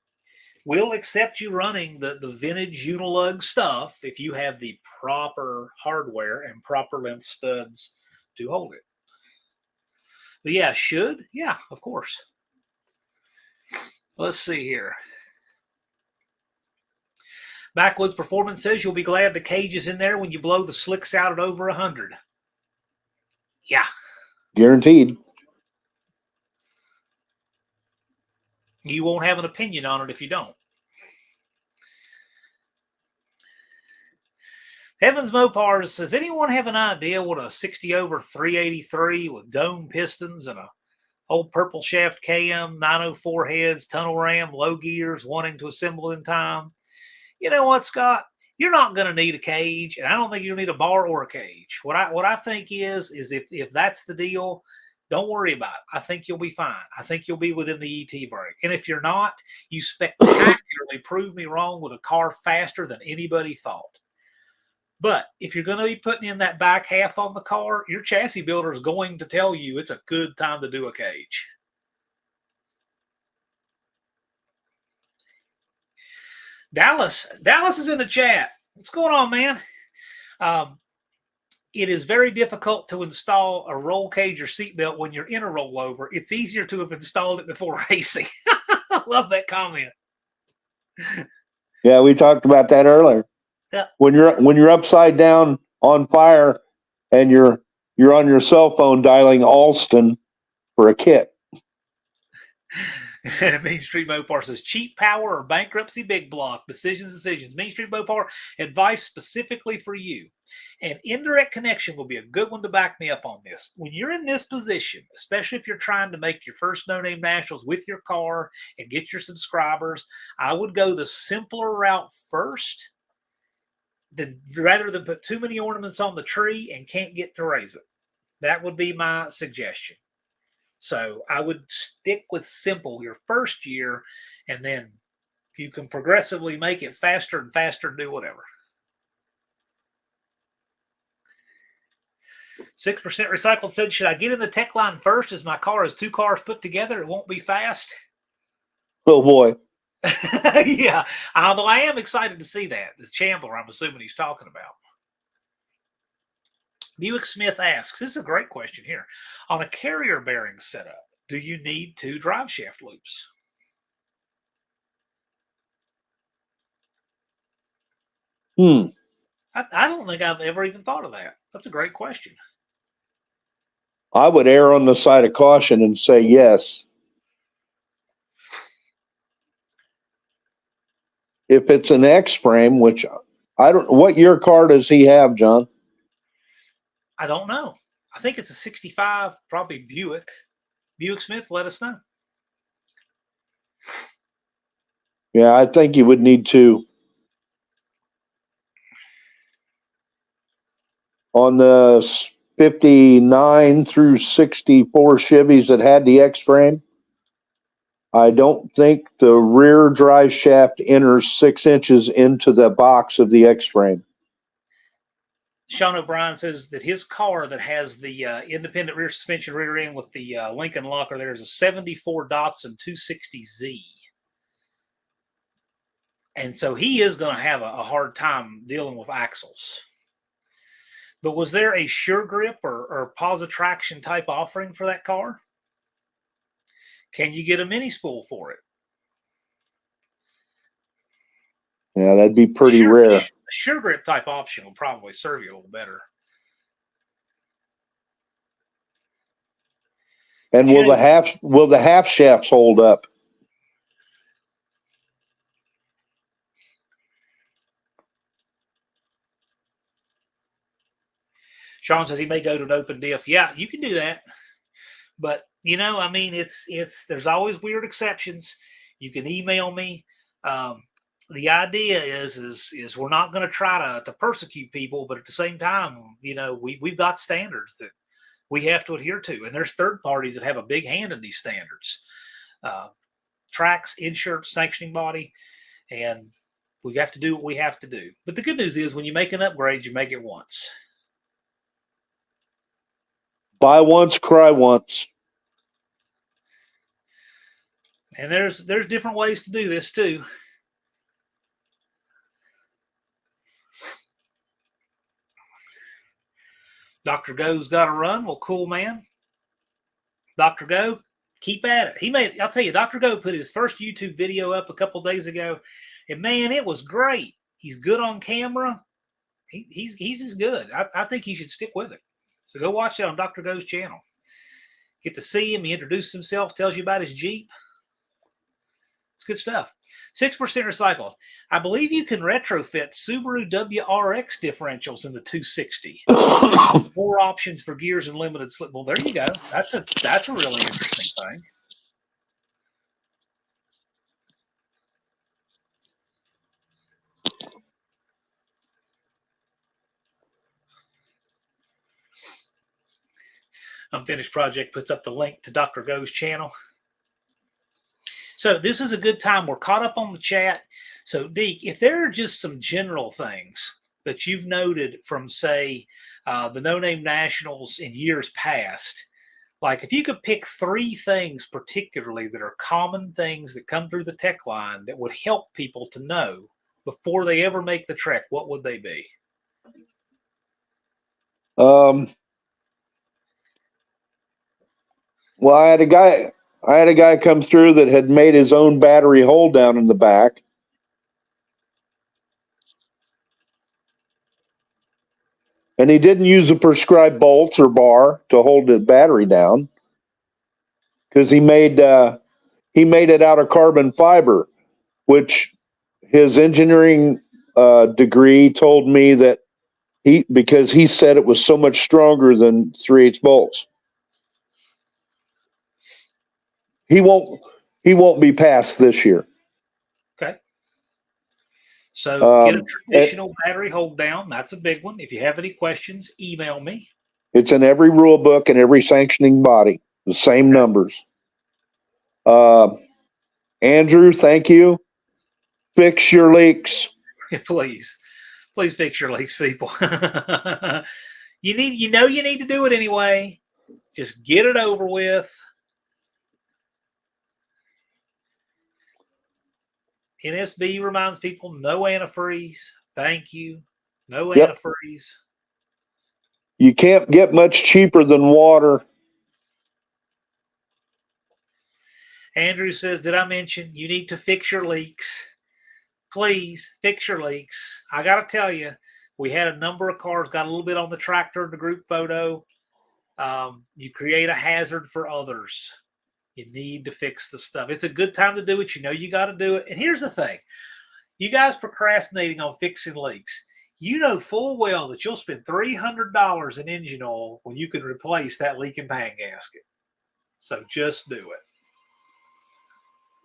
we'll accept you running the vintage Unilug stuff if you have the proper hardware and proper length studs to hold it. But yeah, should. Yeah, of course. Let's see here. Backwoods Performance says you'll be glad the cage is in there when you blow the slicks out at over 100. Yeah. Guaranteed. You won't have an opinion on it if you don't. Evans Mopars says, anyone have an idea what a 60 over 383 with dome pistons and a old purple shaft cam, 904 heads, tunnel ram, low gears, wanting to assemble in time? You know what, Scott? You're not going to need a cage, and I don't think you'll need a bar or a cage. What I think is if that's the deal, don't worry about it. I think you'll be fine. I think you'll be within the ET break. And if you're not, you spectacularly prove me wrong with a car faster than anybody thought. But if you're going to be putting in that back half on the car, your chassis builder is going to tell you it's a good time to do a cage. Dallas is in the chat. What's going on, man? It is very difficult to install a roll cage or seatbelt when you're in a rollover. It's easier to have installed it before racing. I love that comment. Yeah, we talked about that earlier. Yeah. When you're upside down on fire and you're on your cell phone dialing Alston for a kit. Main Street Mopar says cheap power or bankruptcy big block. Decisions. Main Street Mopar, advice specifically for you. And indirect connection will be a good one to back me up on this. When you're in this position, especially if you're trying to make your first No Name Nationals with your car and get your subscribers, I would go the simpler route first, rather than put too many ornaments on the tree and can't get to raise it. That would be my suggestion. So I would stick with simple your first year, and then you can progressively make it faster and faster and do whatever. 6% Recycled said, should I get in the tech line first as my car has two cars put together? It won't be fast. Oh, boy. Yeah, although I am excited to see that. This Chandler, I'm assuming he's talking about. Buick Smith asks, this is a great question here. On a carrier bearing setup, do you need 2 drive shaft loops? I don't think I've ever even thought of that. That's a great question. I would err on the side of caution and say yes. If it's an X frame, which I don't, what year car does he have, John? I don't know. I think it's a 65, probably Buick. Buick Smith, let us know. Yeah, I think you would need to. On the 59 through 64 Chevys that had the X frame, I don't think the rear drive shaft enters 6 inches into the box of the X frame. Sean O'Brien says that his car that has the independent rear suspension rear end with the Lincoln locker, there's a 74 Datsun 260Z. And so he is going to have a hard time dealing with axles. But was there a Sure Grip or Pause Traction type offering for that car? Can you get a mini spool for it? Yeah, that'd be pretty rare. A Sure Grip type option will probably serve you a little better. And will the half shafts hold up? Sean says he may go to an open diff. Yeah, you can do that. But, you know, I mean, there's always weird exceptions. You can email me. The idea is we're not going to try to persecute people, but at the same time, you know, we've got standards that we have to adhere to. And there's third parties that have a big hand in these standards. Tracks, insurance, sanctioning body, and we have to do what we have to do. But the good news is when you make an upgrade, you make it once. Buy once, cry once. And there's different ways to do this too. Dr. Go's got to run. Well, cool, man. Dr. Go, Keep at it. I'll tell you, Dr. Go put his first YouTube video up a couple days ago, and man, it was great. He's good on camera. He's as good. I think he should stick with it. So go watch it on Dr. Go's channel. Get to see him. He introduces himself, tells you about his Jeep. It's good stuff. 6% recycled. I believe you can retrofit Subaru WRX differentials in the 260. 4 options for gears and limited slip. Well, there you go. That's a really interesting thing. Unfinished Project puts up the link to Dr. Go's channel. So this is a good time. We're caught up on the chat. So, Deke, if there are just some general things that you've noted from, say, the No Name Nationals in years past, like if you could pick 3 things particularly that are common things that come through the tech line that would help people to know before they ever make the trek, what would they be? Well, I had a guy come through that had made his own battery hold down in the back. And he didn't use the prescribed bolts or bar to hold the battery down because he made it out of carbon fiber, which his engineering degree told me that because he said it was so much stronger than 3/8 bolts. He won't be passed this year. Okay. So get a traditional battery hold down. That's a big one. If you have any questions, email me. It's in every rule book and every sanctioning body. The same numbers. Andrew, thank you. Fix your leaks. Please fix your leaks, people. You need to do it anyway. Just get it over with. NSB reminds people no antifreeze. Thank you. No antifreeze. You can't get much cheaper than water. Andrew says, did I mention you need to fix your leaks? Please fix your leaks. I got to tell you, we had a number of cars got a little bit on the tractor in the group photo. You create a hazard for others. You need to fix the stuff. It's a good time to do it. You know you got to do it. And here's the thing. You guys procrastinating on fixing leaks. You know full well that you'll spend $300 in engine oil when you can replace that leaking pan gasket. So just do it.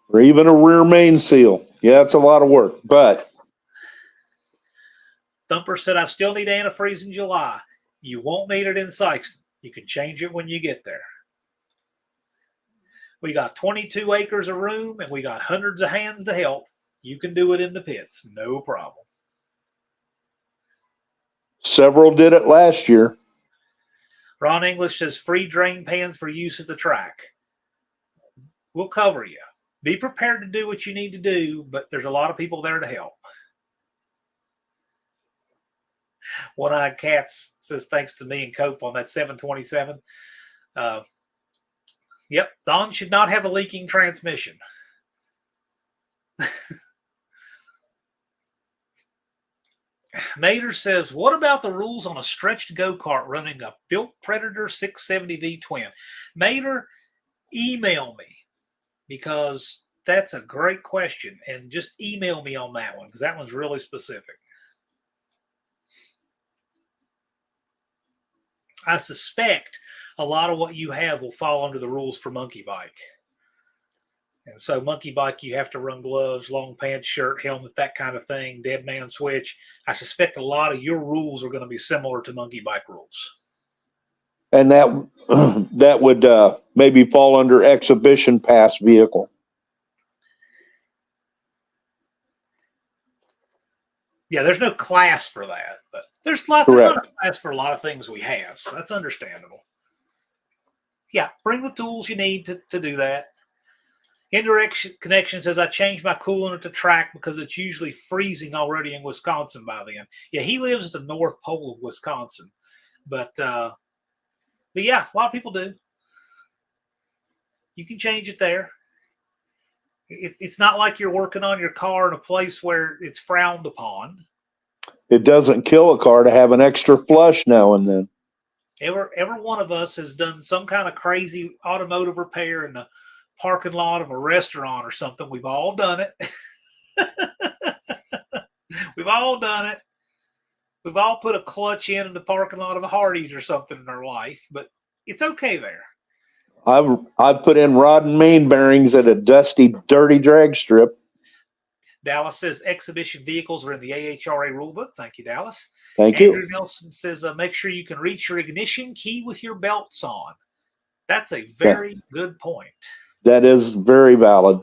Or even a rear main seal. Yeah, it's a lot of work. But Thumper said, I still need antifreeze in July. You won't need it in Sykeston. You can change it when you get there. We got 22 acres of room, and we got hundreds of hands to help. You can do it in the pits. No problem. Several did it last year. Ron English says, free drain pans for use at the track. We'll cover you. Be prepared to do what you need to do, but there's a lot of people there to help. One-Eyed Cats says, thanks to me and Cope on that 727. Yep, Don should not have a leaking transmission. Nader says, what about the rules on a stretched go-kart running a built Predator 670V twin? Nader, email me because that's a great question. And just email me on that one because that one's really specific. I suspect a lot of what you have will fall under the rules for monkey bike. And so monkey bike, you have to run gloves, long pants, shirt, helmet, that kind of thing, dead man switch. I suspect a lot of your rules are going to be similar to monkey bike rules. And that would maybe fall under exhibition pass vehicle. Yeah, there's no class for that, but there's not a class for a lot of things we have, so that's understandable. Yeah, bring the tools you need to do that. Indirect Connection says, I changed my coolant at the track because it's usually freezing already in Wisconsin by then. Yeah, he lives at the North Pole of Wisconsin. But yeah, a lot of people do. You can change it there. It's not like you're working on your car in a place where it's frowned upon. It doesn't kill a car to have an extra flush now and then. Every one of us has done some kind of crazy automotive repair in the parking lot of a restaurant or something. We've all done it. We've all done it. We've all put a clutch in the parking lot of a Hardee's or something in our life, but it's okay there. I've put in rod and main bearings at a dusty, dirty drag strip. Dallas says exhibition vehicles are in the AHRA rulebook. Thank you, Dallas. Thank Andrew you. Nelson says make sure you can reach your ignition key with your belts on. That's a very good point. That is very valid.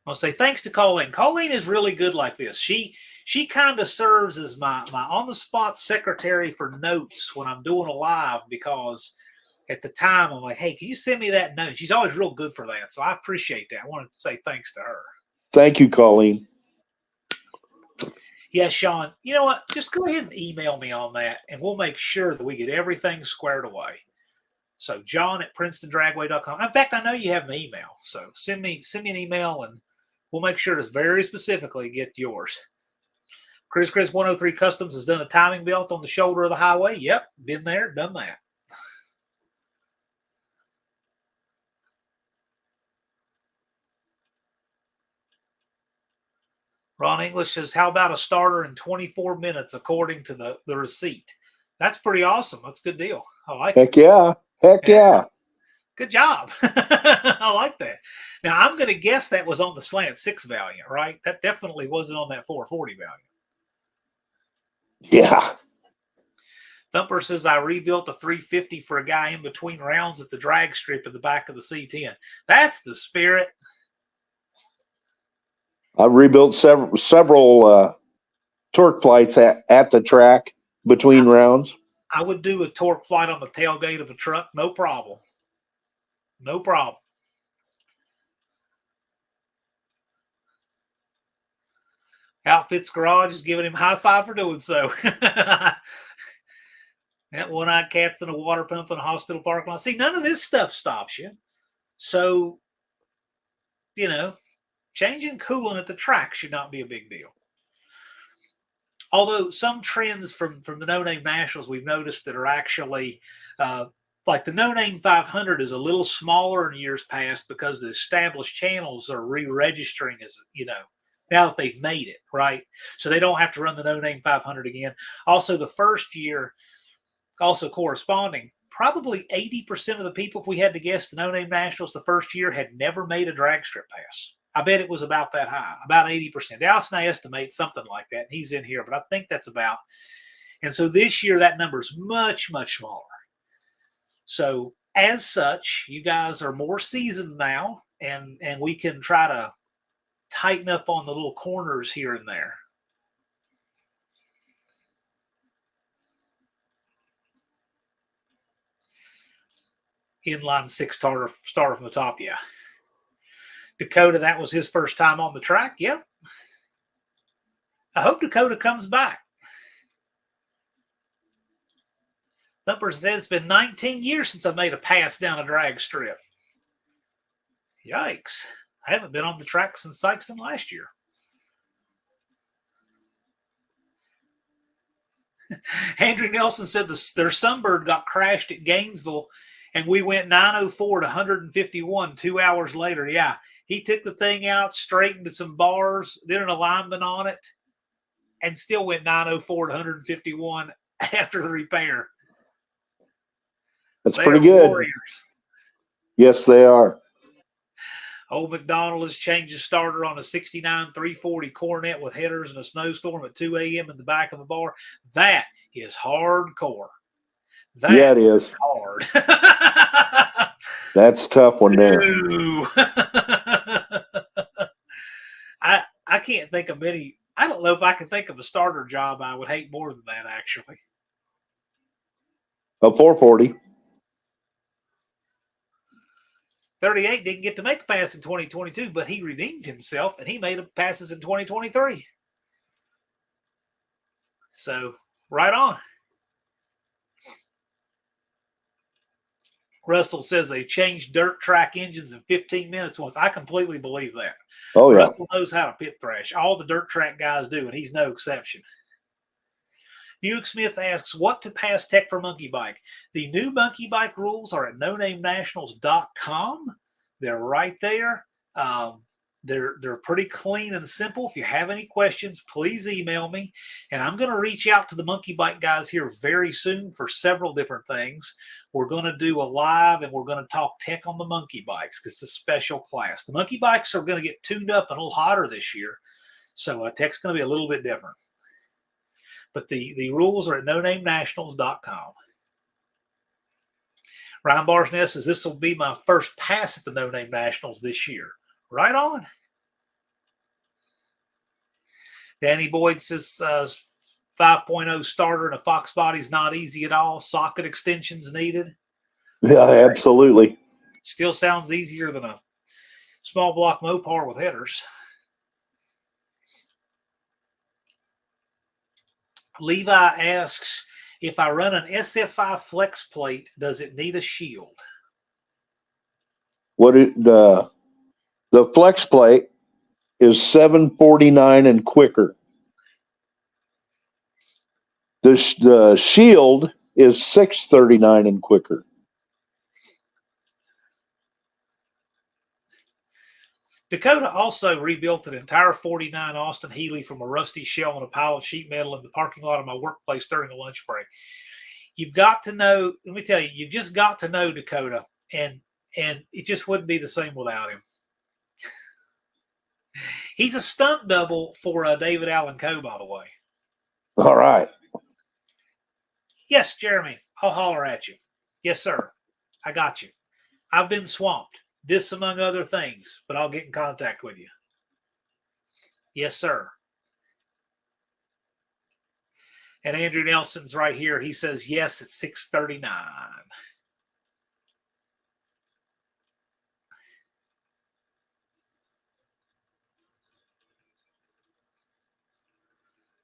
I'll say thanks to Colleen. Colleen is really good like this. She kind of serves as my on-the-spot secretary for notes when I'm doing a live, because at the time I'm like, hey, can you send me that note? She's always real good for that, so I appreciate that. I want to say thanks to her. Thank you, Colleen. Yeah, Sean, you know what? Just go ahead and email me on that, and we'll make sure that we get everything squared away. So John at PrincetonDragway.com. In fact, I know you have my email, so send me an email, and we'll make sure to very specifically get yours. Chris 103 Customs has done a timing belt on the shoulder of the highway. Yep, been there, done that. Ron English says, how about a starter in 24 minutes according to the receipt? That's pretty awesome. That's a good deal. I like Heck it. yeah. Heck yeah. Good job. I like that. Now, I'm going to guess that was on the Slant 6 Valiant, right? That definitely wasn't on that 440 Valiant. Yeah. Thumper says, I rebuilt a 350 for a guy in between rounds at the drag strip in the back of the C10. That's the spirit. I've rebuilt several torque flights at the track between rounds. I would do a torque flight on the tailgate of a truck. No problem. No problem. Outfits Garage is giving him a high five for doing so. That one-eyed cat's in a water pump in a hospital parking lot. See, none of this stuff stops you. So, changing coolant at the track should not be a big deal. Although some trends from the No Name Nationals we've noticed that are actually like the No Name 500 is a little smaller in years past because the established channels are re-registering as, now that they've made it, right? So they don't have to run the No Name 500 again. Also, the first year, also corresponding, probably 80% of the people, if we had to guess, the No Name Nationals the first year had never made a drag strip pass. I bet it was about that high, about 80%. Dallas and I estimate something like that, and he's in here, but I think that's about. And so this year, that number is much, much smaller. So as such, you guys are more seasoned now, and we can try to tighten up on the little corners here and there. Inline 6 starter from the top, yeah. Dakota, that was his first time on the track. Yep. I hope Dakota comes back. Thumper says it's been 19 years since I made a pass down a drag strip. Yikes. I haven't been on the track since Sykeston last year. Andrew Nelson said their Sunbird got crashed at Gainesville, and we went 904 to 151 2 hours later. Yeah, he took the thing out, straightened to some bars, did an alignment on it, and still went 904 to 151 after the repair. That's pretty good. Warriors. Yes, they are. Old McDonald has changed his starter on a 69 340 Cornet with headers in a snowstorm at 2 a.m. in the back of a bar. That is hardcore. Yeah, it is. Hard. That's a tough one there. I can't think of many. I don't know if I can think of a starter job I would hate more than that, actually. A 440. 38 didn't get to make a pass in 2022, but he redeemed himself, and he made passes in 2023. So, right on. Russell says they changed dirt track engines in 15 minutes once. I completely believe that. Oh, yeah. Russell knows how to pit thrash. All the dirt track guys do, and he's no exception. Buick Smith asks, what to pass tech for monkey bike? The new monkey bike rules are at nonamenationals.com. They're right there. They're pretty clean and simple. If you have any questions, please email me. And I'm going to reach out to the monkey bike guys here very soon for several different things. We're going to do a live and we're going to talk tech on the monkey bikes because it's a special class. The monkey bikes are going to get tuned up and a little hotter this year. So tech's going to be a little bit different. But the rules are at nonamenationals.com. Ryan Barsnett says, this will be my first pass at the No Name Nationals this year. Right on. Danny Boyd says 5.0 starter and a Fox body is not easy at all. Socket extensions needed. Yeah, absolutely. Still sounds easier than a small block Mopar with headers. Levi asks, if I run an SFI flex plate, does it need a shield? The flex plate is 749 and quicker. The shield is 639 and quicker. Dakota also rebuilt an entire 49 Austin Healey from a rusty shell and a pile of sheet metal in the parking lot of my workplace during a lunch break. You've got to know, let me tell you, you've just got to know Dakota, and it just wouldn't be the same without him. He's a stunt double for David Allen Coe, by the way. All right. Yes, Jeremy, I'll holler at you. Yes, sir. I got you. I've been swamped. This among other things, but I'll get in contact with you. Yes, sir. And Andrew Nelson's right here. He says, yes, it's 639.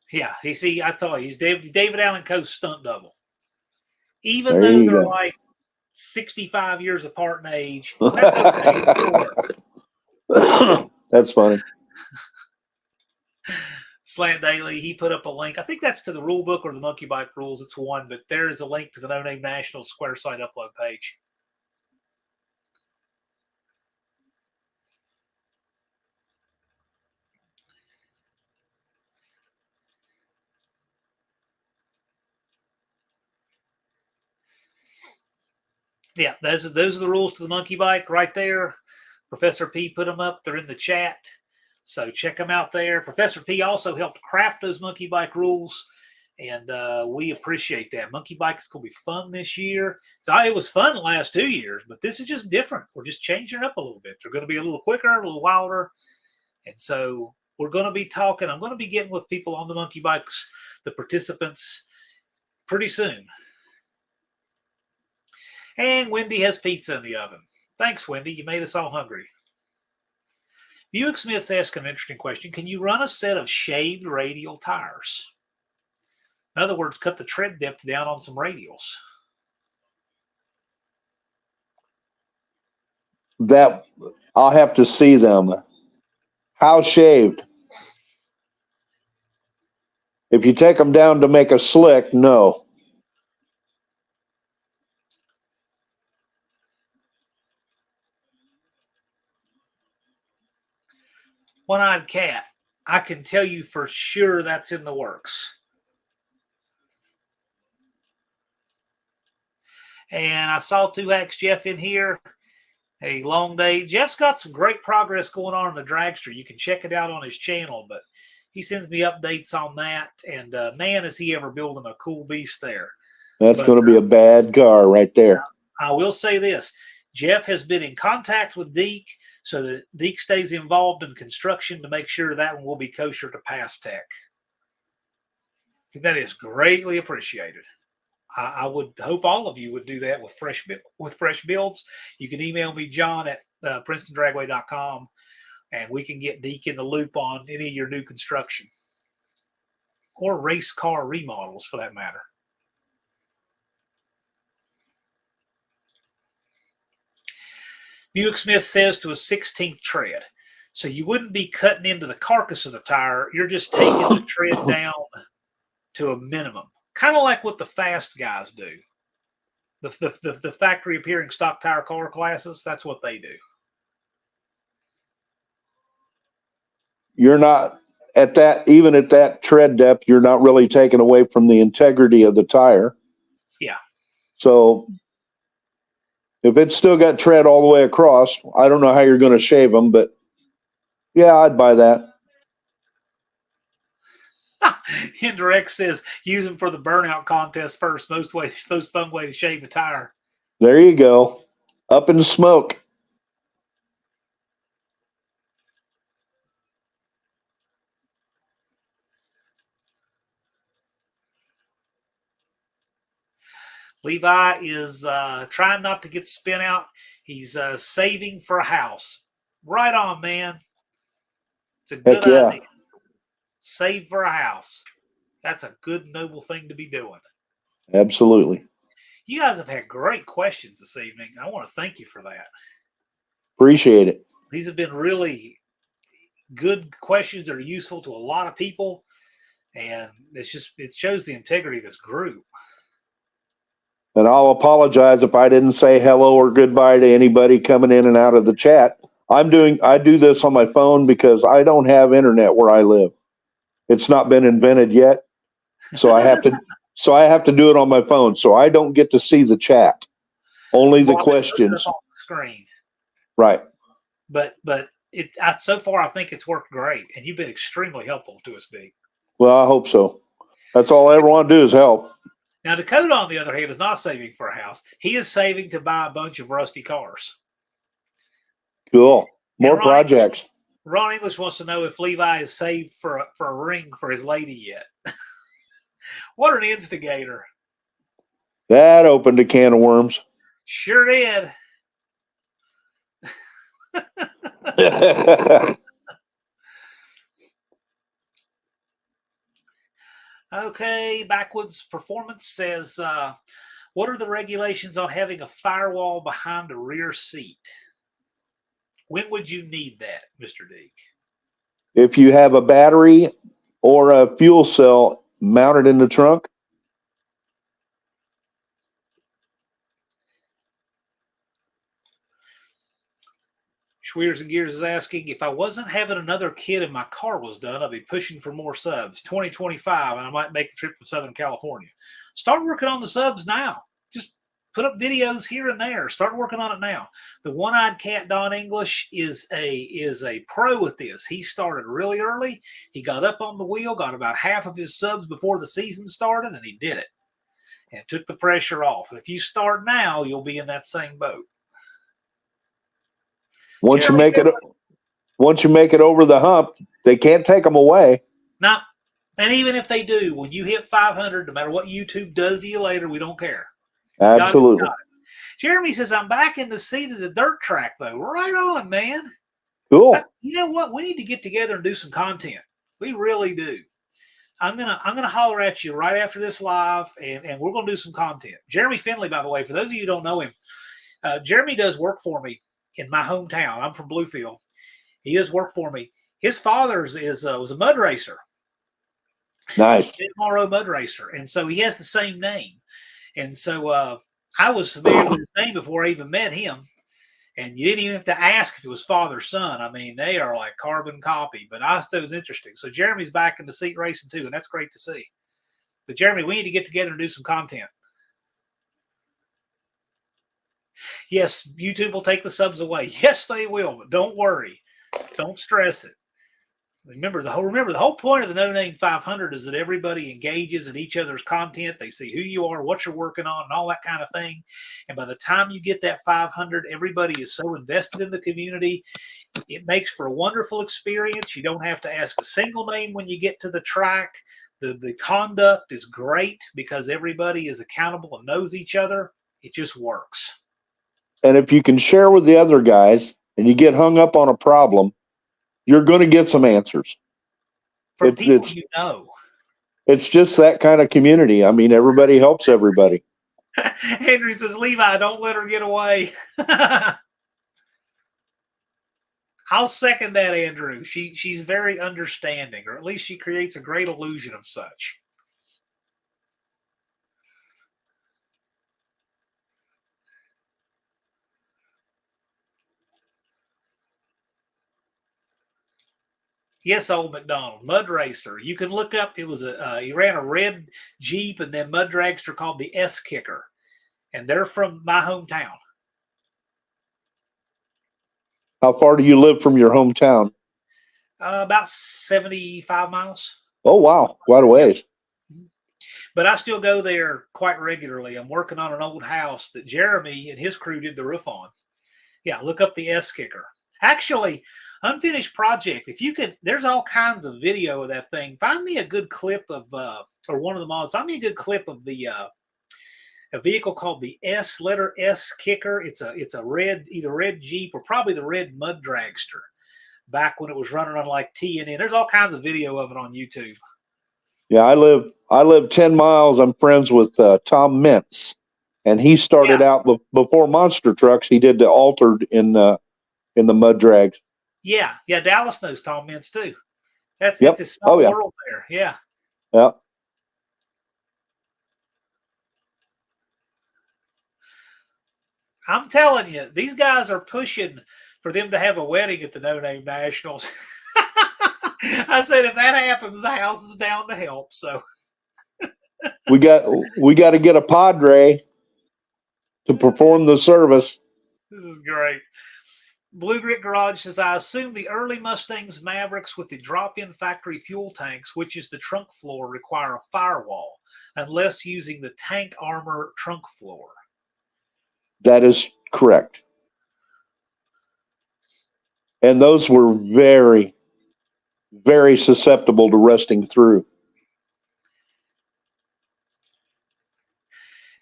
Yeah, I thought he's David Allen Coe's stunt double. Even though they're like 65 years apart in age, that's okay. It still works. That's funny. Slant Daily, he put up a link. I think that's to the rule book or the monkey bike rules. It's one, but there is a link to the No Name National Square site upload page. Yeah, those are the rules to the monkey bike right there. Professor P put them up. They're in the chat. So check them out there. Professor P also helped craft those monkey bike rules, and we appreciate that. Monkey bike is going to be fun this year. So it was fun the last 2 years, but this is just different. We're just changing it up a little bit. They're going to be a little quicker, a little wilder. And so we're going to be talking. I'm going to be getting with people on the monkey bikes, the participants, pretty soon. And Wendy has pizza in the oven. Thanks, Wendy. You made us all hungry. Buick Smith's asking an interesting question. Can you run a set of shaved radial tires? In other words, cut the tread depth down on some radials. That I'll have to see them. How shaved? If you take them down to make a slick, no. One-eyed cat. I can tell you for sure that's in the works. And I saw 2X Jeff in here. A long day. Jeff's got some great progress going on in the dragster. You can check it out on his channel, but he sends me updates on that. And man, is he ever building a cool beast there. That's going to be a bad car right there. I will say this. Jeff has been in contact with Deke so that Deke stays involved in construction to make sure that one will be kosher to pass tech. That is greatly appreciated. I would hope all of you would do that with fresh builds. You can email me, John, at PrincetonDragway.com, and we can get Deke in the loop on any of your new construction or race car remodels for that matter. Buick Smith says to a 16th tread. So you wouldn't be cutting into the carcass of the tire. You're just taking the tread down to a minimum, kind of like what the fast guys do. The factory appearing stock tire car classes, that's what they do. You're not at that, even at that tread depth, you're not really taking away from the integrity of the tire. Yeah. So if it's still got tread all the way across, I don't know how you're going to shave them, but yeah, I'd buy that. Hendrix says use them for the burnout contest first. Most fun way to shave a tire. There you go. Up in the smoke. Levi is trying not to get spin out. He's saving for a house. Right on, man. It's a good idea. Save for a house. That's a good, noble thing to be doing. Absolutely. You guys have had great questions this evening. I want to thank you for that. Appreciate it. These have been really good questions that are useful to a lot of people. And it shows the integrity of this group. And I'll apologize if I didn't say hello or goodbye to anybody coming in and out of the chat. I do this on my phone because I don't have internet where I live. It's not been invented yet. So I have to do it on my phone. So I don't get to see the chat. Only the questions. On the screen. Right. But so far I think it's worked great, and you've been extremely helpful to us, Deke. Well, I hope so. That's all I ever want to do is help. Now, Dakota, on the other hand, is not saving for a house. He is saving to buy a bunch of rusty cars. Cool. More projects. Ron English wants to know if Levi is saved for a ring for his lady yet. What an instigator. That opened a can of worms. Sure did. Okay, Backwoods Performance says, what are the regulations on having a firewall behind a rear seat? When would you need that, Mr. Deke? If you have a battery or a fuel cell mounted in the trunk. Schweers and Gears is asking, if I wasn't having another kid and my car was done, I'd be pushing for more subs. 2025, and I might make the trip to Southern California. Start working on the subs now. Just put up videos here and there. Start working on it now. The one-eyed cat, Don English, is a pro at this. He started really early. He got up on the wheel, got about half of his subs before the season started, and he did it. And it took the pressure off. And if you start now, you'll be in that same boat. Once you make it over the hump, they can't take them away. Now, and even if they do, when you hit 500, no matter what YouTube does to you later, we don't care. Absolutely. Jeremy says, I'm back in the seat of the dirt track, though. Right on, man. Cool. You know what? We need to get together and do some content. We really do. I'm gonna holler at you right after this live, and we're gonna do some content. Jeremy Finley, by the way, for those of you who don't know him, Jeremy does work for me in my hometown. I'm from Bluefield. He does work for me. His father's was a mud racer. Nice. MRO mud racer. And so he has the same name. And so I was familiar with his name before I even met him. And you didn't even have to ask if it was father or son. I mean, they are like carbon copy. But I thought it was interesting. So Jeremy's back in the seat racing too, and that's great to see. But Jeremy, we need to get together and do some content. Yes, YouTube will take the subs away. Yes, they will, but don't worry. Don't stress it. Remember the whole point of the No Name 500 is that everybody engages in each other's content. They see who you are, what you're working on, and all that kind of thing. And by the time you get that 500, everybody is so invested in the community. It makes for a wonderful experience. You don't have to ask a single name when you get to the track. The conduct is great because everybody is accountable and knows each other. It just works. And if you can share with the other guys and you get hung up on a problem, you're going to get some answers. From people you know. It's just that kind of community. I mean, everybody helps everybody. Henry says, Levi, don't let her get away. I'll second that, Andrew. She's very understanding, or at least she creates a great illusion of such. Yes, old McDonald, Mud Racer. You can look up. It was he ran a red Jeep and then mud dragster called the S Kicker, and they're from my hometown. How far do you live from your hometown? About 75 miles. Oh, wow. Quite a ways. But I still go there quite regularly. I'm working on an old house that Jeremy and his crew did the roof on. Yeah, look up the S Kicker. Actually, unfinished project. If you could, there's all kinds of video of that thing. Find me a good clip of, or one of the mods. Find me a good clip of the a vehicle called the letter S Kicker. It's a red, either red Jeep or probably the red mud dragster. Back when it was running on like TNN. There's all kinds of video of it on YouTube. Yeah, I live 10 miles. I'm friends with Tom Mintz, and he started out before monster trucks. He did the altered in the mud drags. Yeah, Dallas knows Tom Mintz too. It's a small world there. Yeah. Yep. I'm telling you, these guys are pushing for them to have a wedding at the No Name Nationals. I said, if that happens, the house is down to help. So we got to get a Padre to perform the service. This is great. Blue Grit Garage says, I assume the early Mustangs Mavericks with the drop-in factory fuel tanks, which is the trunk floor, require a firewall, unless using the tank armor trunk floor. That is correct. And those were very, very susceptible to rusting through.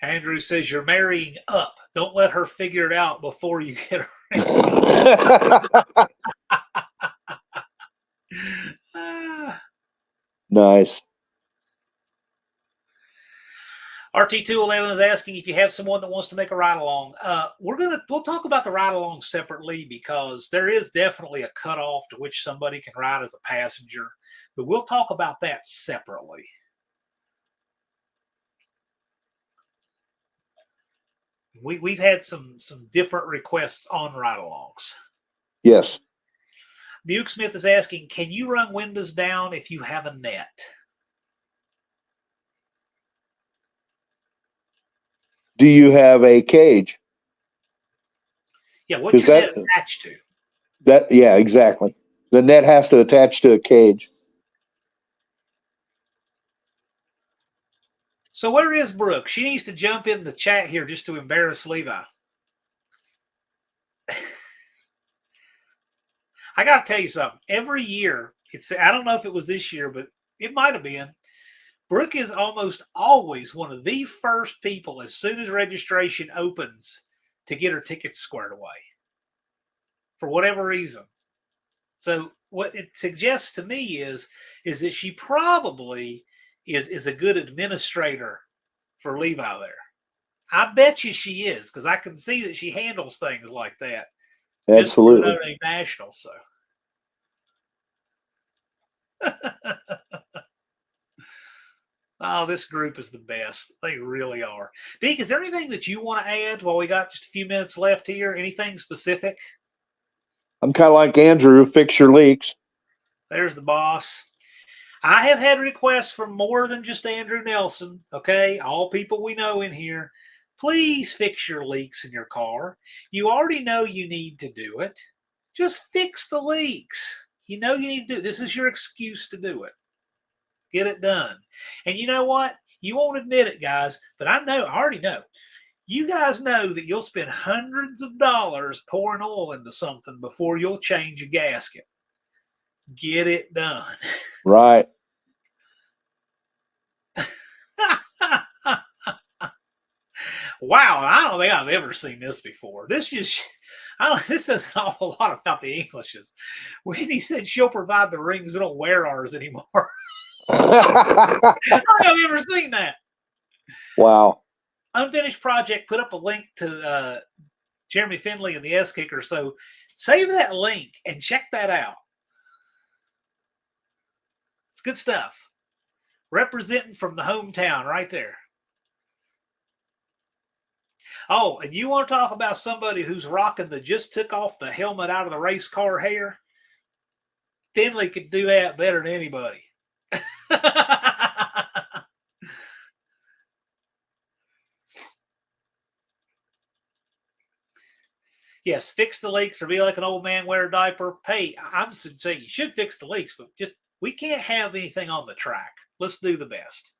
Andrew says, you're marrying up. Don't let her figure it out before you get her. Nice. RT211 is asking if you have someone that wants to make a ride along. We'll talk about the ride along separately because there is definitely a cutoff to which somebody can ride as a passenger, but we'll talk about that separately. We've had some different requests on ride alongs. Yes. Buke Smith is asking, can you run windows down if you have a net? Do you have a cage? Yeah, what's your net attached to? Yeah, exactly. The net has to attach to a cage. So where is Brooke? She needs to jump in the chat here just to embarrass Levi. I got to tell you something. Every year, I don't know if it was this year, but it might have been. Brooke is almost always one of the first people as soon as registration opens to get her tickets squared away for whatever reason. So what it suggests to me is that she probably is a good administrator for Levi there. I bet you she is, because I can see that she handles things like that. Absolutely. Just for the national, so. Oh, this group is the best. They really are. Deke, is there anything that you want to add while we got just a few minutes left here? Anything specific? I'm kind of like Andrew, fix your leaks. There's the boss. I have had requests from more than just Andrew Nelson, okay? All people we know in here. Please fix your leaks in your car. You already know you need to do it. Just fix the leaks. You know you need to do it. This is your excuse to do it. Get it done. And you know what? You won't admit it, guys, but I already know. You guys know that you'll spend hundreds of dollars pouring oil into something before you'll change a gasket. Get it done. Right. Wow, I don't think I've ever seen this before. This says an awful lot about the Englishes. When he said she'll provide the rings, we don't wear ours anymore. I don't think I've ever seen that. Wow. Unfinished Project put up a link to Jeremy Finley and the S Kicker. So Save that link and check that out. It's good stuff. Representing from the hometown right there. Oh, and you want to talk about somebody who's rocking the just took off the helmet out of the race car hair? Finley could do that better than anybody. Yes, fix the leaks or be like an old man, wear a diaper. Hey, I'm saying you should fix the leaks, but just we can't have anything on the track. Let's do the best.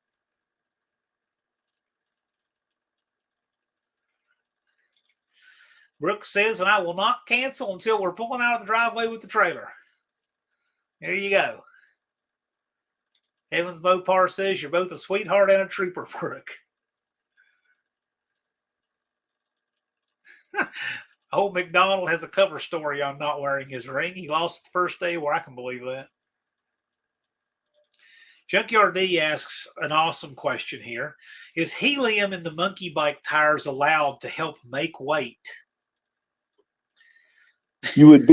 Brooks says, and I will not cancel until we're pulling out of the driveway with the trailer. There you go. Evans Mopar says, you're both a sweetheart and a trooper, Brooke. Old McDonald has a cover story on not wearing his ring. He lost the first day. Where I can believe that. Junkyard D asks an awesome question here. Is helium in the monkey bike tires allowed to help make weight? You would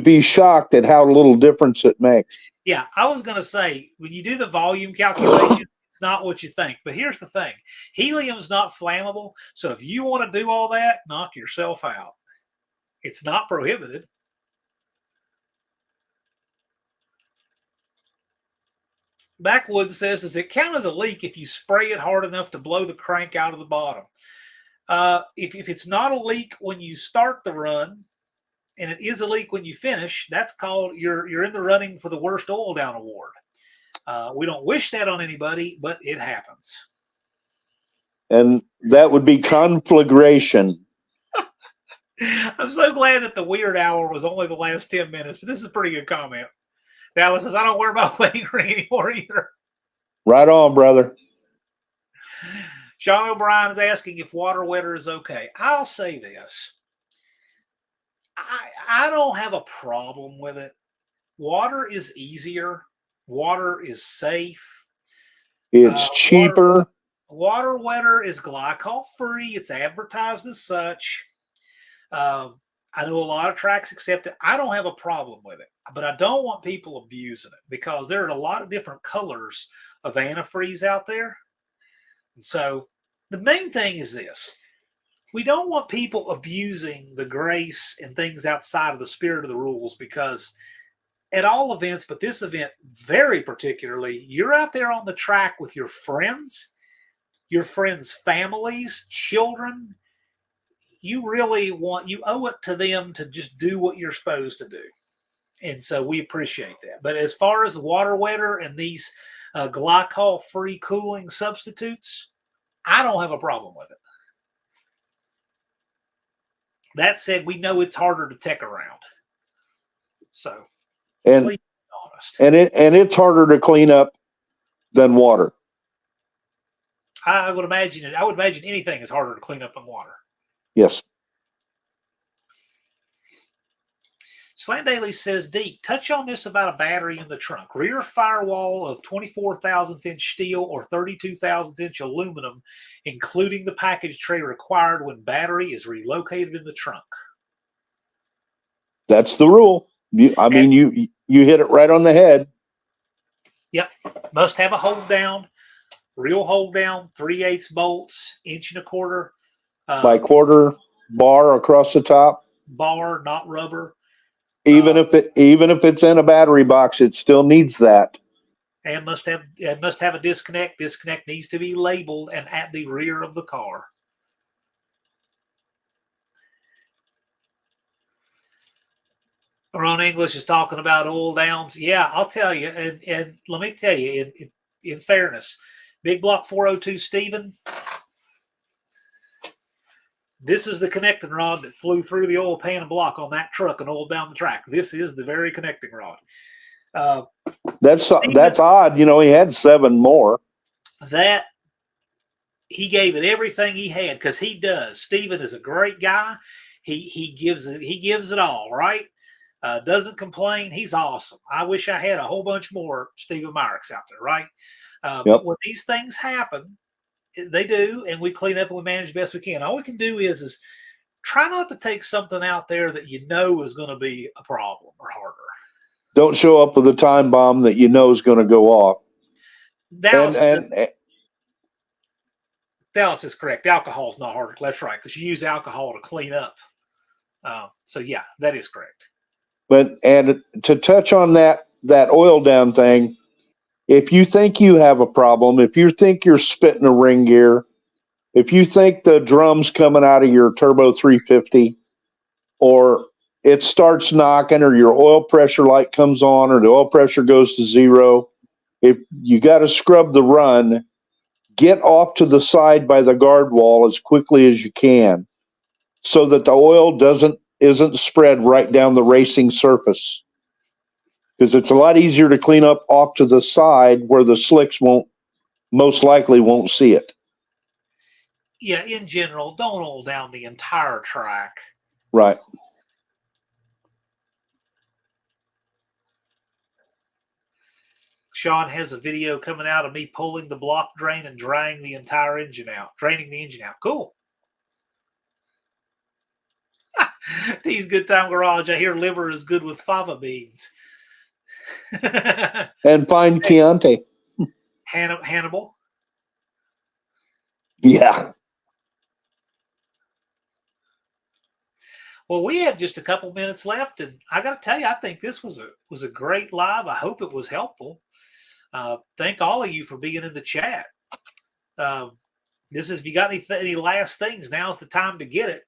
be shocked at how little difference it makes. Yeah, I was going to say, when you do the volume calculation, it's not what you think. But here's the thing. Helium's not flammable. So if you want to do all that, knock yourself out. It's not prohibited. Backwoods says, does it count as a leak if you spray it hard enough to blow the crank out of the bottom? If it's not a leak when you start the run, and it is a leak when you finish, that's called you're in the running for the worst oil down award. We don't wish that on anybody, but it happens. And that would be conflagration. I'm so glad that the weird hour was only the last 10 minutes, but this is a pretty good comment. Dallas says, I don't wear my wedding ring anymore either. Right on, brother. Sean O'Brien is asking if water wetter is okay. I'll say this. I don't have a problem with it. Water is easier. Water is safe. It's cheaper. Water wetter is glycol free. It's advertised as such. I know a lot of tracks accept it. I don't have a problem with it, but I don't want people abusing it because there are a lot of different colors of antifreeze out there. And so the main thing is this. We don't want people abusing the grace and things outside of the spirit of the rules because at all events, but this event very particularly, you're out there on the track with your friends' families, children. You owe it to them to just do what you're supposed to do. And so we appreciate that. But as far as the water wetter and these glycol-free cooling substitutes, I don't have a problem with it. That said, we know it's harder to tech around. So, and please be honest. And it's harder to clean up than water. I would imagine anything is harder to clean up than water. Yes. Slant Daily says, Deke, touch on this about a battery in the trunk. Rear firewall of 24 thousandths inch steel or 32 thousandths inch aluminum, including the package tray required when battery is relocated in the trunk. That's the rule. You hit it right on the head. Yep. Must have a hold down, real hold down, 3/8 bolts, 1.25 inch. By quarter bar across the top. Bar, not rubber. Even if it's in a battery box, it still needs that. And must have a disconnect. Disconnect needs to be labeled and at the rear of the car. Ron English is talking about oil downs. Yeah, I'll tell you. And let me tell you, in fairness, Big Block 402 Steven, this is the connecting rod that flew through the oil pan and block on that truck and oiled down the track. This is the very connecting rod. That's odd. He had 7 more. That he gave it everything he had because he does. Steven is a great guy. He gives it all, right? Doesn't complain. He's awesome. I wish I had a whole bunch more Steven Myrick's out there, right? Yep. But when these things happen, they do, and we clean up and we manage the best we can. All we can do is try not to take something out there that you know is going to be a problem or harder. Don't show up with a time bomb that you know is going to go off. Dallas, And Dallas is correct. Alcohol is not harder. That's right, because you use alcohol to clean up. So yeah, that is correct. and to touch on that oil down thing, if you think you have a problem, if you think you're spitting a ring gear, if you think the drum's coming out of your turbo 350, or it starts knocking, or your oil pressure light comes on, or the oil pressure goes to zero, if you got to scrub the run, get off to the side by the guard wall as quickly as you can, so that the oil isn't spread right down the racing surface. Because it's a lot easier to clean up off to the side where the slicks most likely won't see it. Yeah, in general, don't oil down the entire track. Right. Sean has a video coming out of me pulling the block drain and draining the engine out. Cool. T's Good Time Garage. I hear liver is good with fava beans. And find Chianti. Hannibal. Yeah. Well, we have just a couple minutes left, and I got to tell you, I think this was a great live. I hope it was helpful. Thank all of you for being in the chat. If you got any last things, now's the time to get it.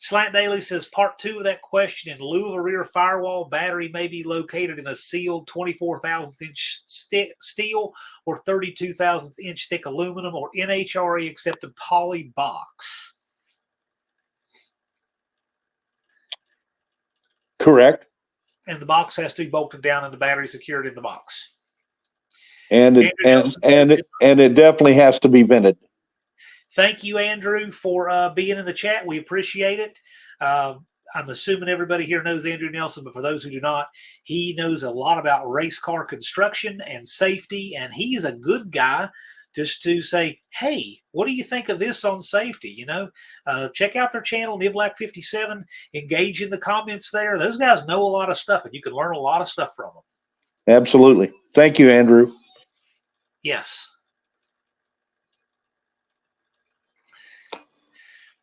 Slant Daily says part 2 of that question: in lieu of a rear firewall, battery may be located in a sealed 24 thousandths inch steel or 32 thousandths inch thick aluminum or NHRA accepted poly box. Correct. And the box has to be bolted down and the battery secured in the box. And it definitely has to be vented. Thank you, Andrew, for being in the chat. We appreciate it. I'm assuming everybody here knows Andrew Nelson, but for those who do not, he knows a lot about race car construction and safety, and he's a good guy just to say, hey, what do you think of this on safety? Check out their channel, Nivlac57. Engage in the comments there. Those guys know a lot of stuff, and you can learn a lot of stuff from them. Absolutely. Thank you, Andrew. Yes.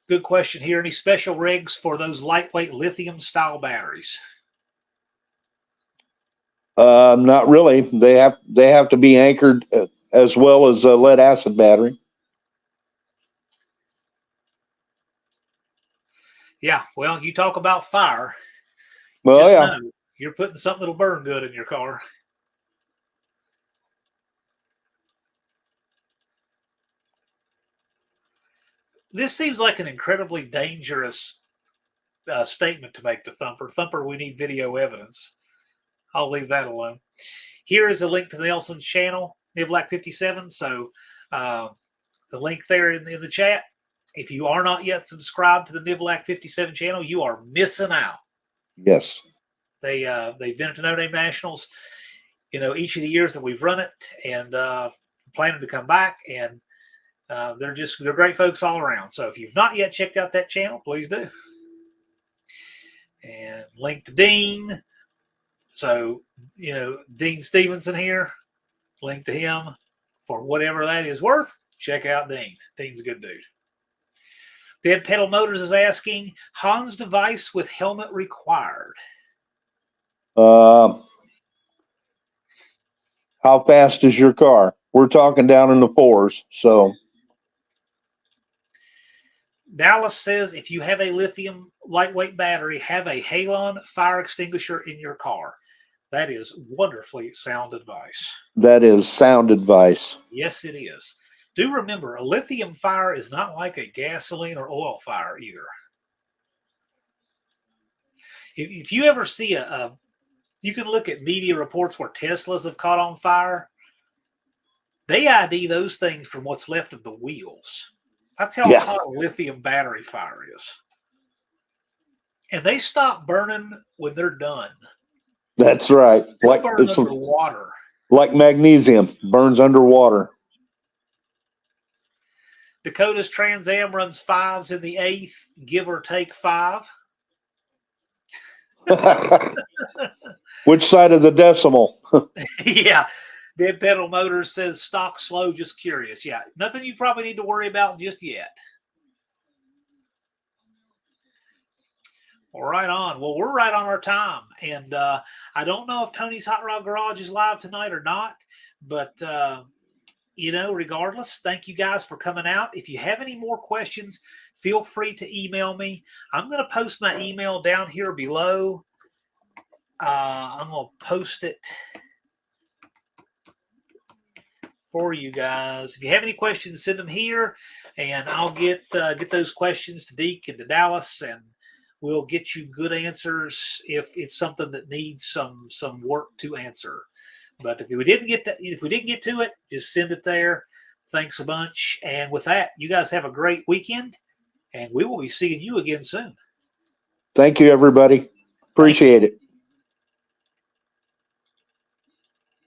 Good question here. Any special rigs for those lightweight lithium style batteries? Not really. They have to be anchored as well as a lead acid battery. Yeah. Well, you talk about fire. Well, yeah. Know you're putting something that'll burn good in your car. This seems like an incredibly dangerous statement to make to Thumper. Thumper, we need video evidence. I'll leave that alone. Here is a link to Nelson's channel, Nivlac57. So the link there in the chat. If you are not yet subscribed to the Nivlac57 channel, you are missing out. Yes. They've been at the No Name Nationals, each of the years that we've run it, and planning to come back. And they're great folks all around. So if you've not yet checked out that channel, please do. And link to Dean. So, Dean Stevenson here, link to him for whatever that is worth. Check out Dean. Dean's a good dude. Dead Pedal Motors is asking, Hans device with helmet required. How fast is your car? We're talking down in the 4s. So Dallas says, if you have a lithium lightweight battery, have a halon fire extinguisher in your car. That is wonderfully sound advice. That is sound advice. Yes, it is. Do remember, a lithium fire is not like a gasoline or oil fire either. If you ever see you can look at media reports where Teslas have caught on fire. They ID those things from what's left of the wheels. That's how hot a lithium battery fire is. And they stop burning when they're done. That's right. They'll burn underwater. Like magnesium burns underwater. Dakota's Trans Am runs 5s in the 8th, give or take 5. Which side of the decimal? Yeah. Dead Pedal Motors says stock slow, just curious. Yeah, nothing you probably need to worry about just yet. Well, right on. Well, we're right on our time. And I don't know if Tony's Hot Rod Garage is live tonight or not, but, regardless, thank you guys for coming out. If you have any more questions, feel free to email me. I'm going to post my email down here below. I'm going to post it for you guys. If you have any questions, send them here, and I'll get those questions to Deke and to Dallas, and we'll get you good answers if it's something that needs some work to answer. But if we didn't get to it, just send it there. Thanks a bunch. And with that, you guys have a great weekend, and we will be seeing you again soon. Thank you, everybody. Appreciate it.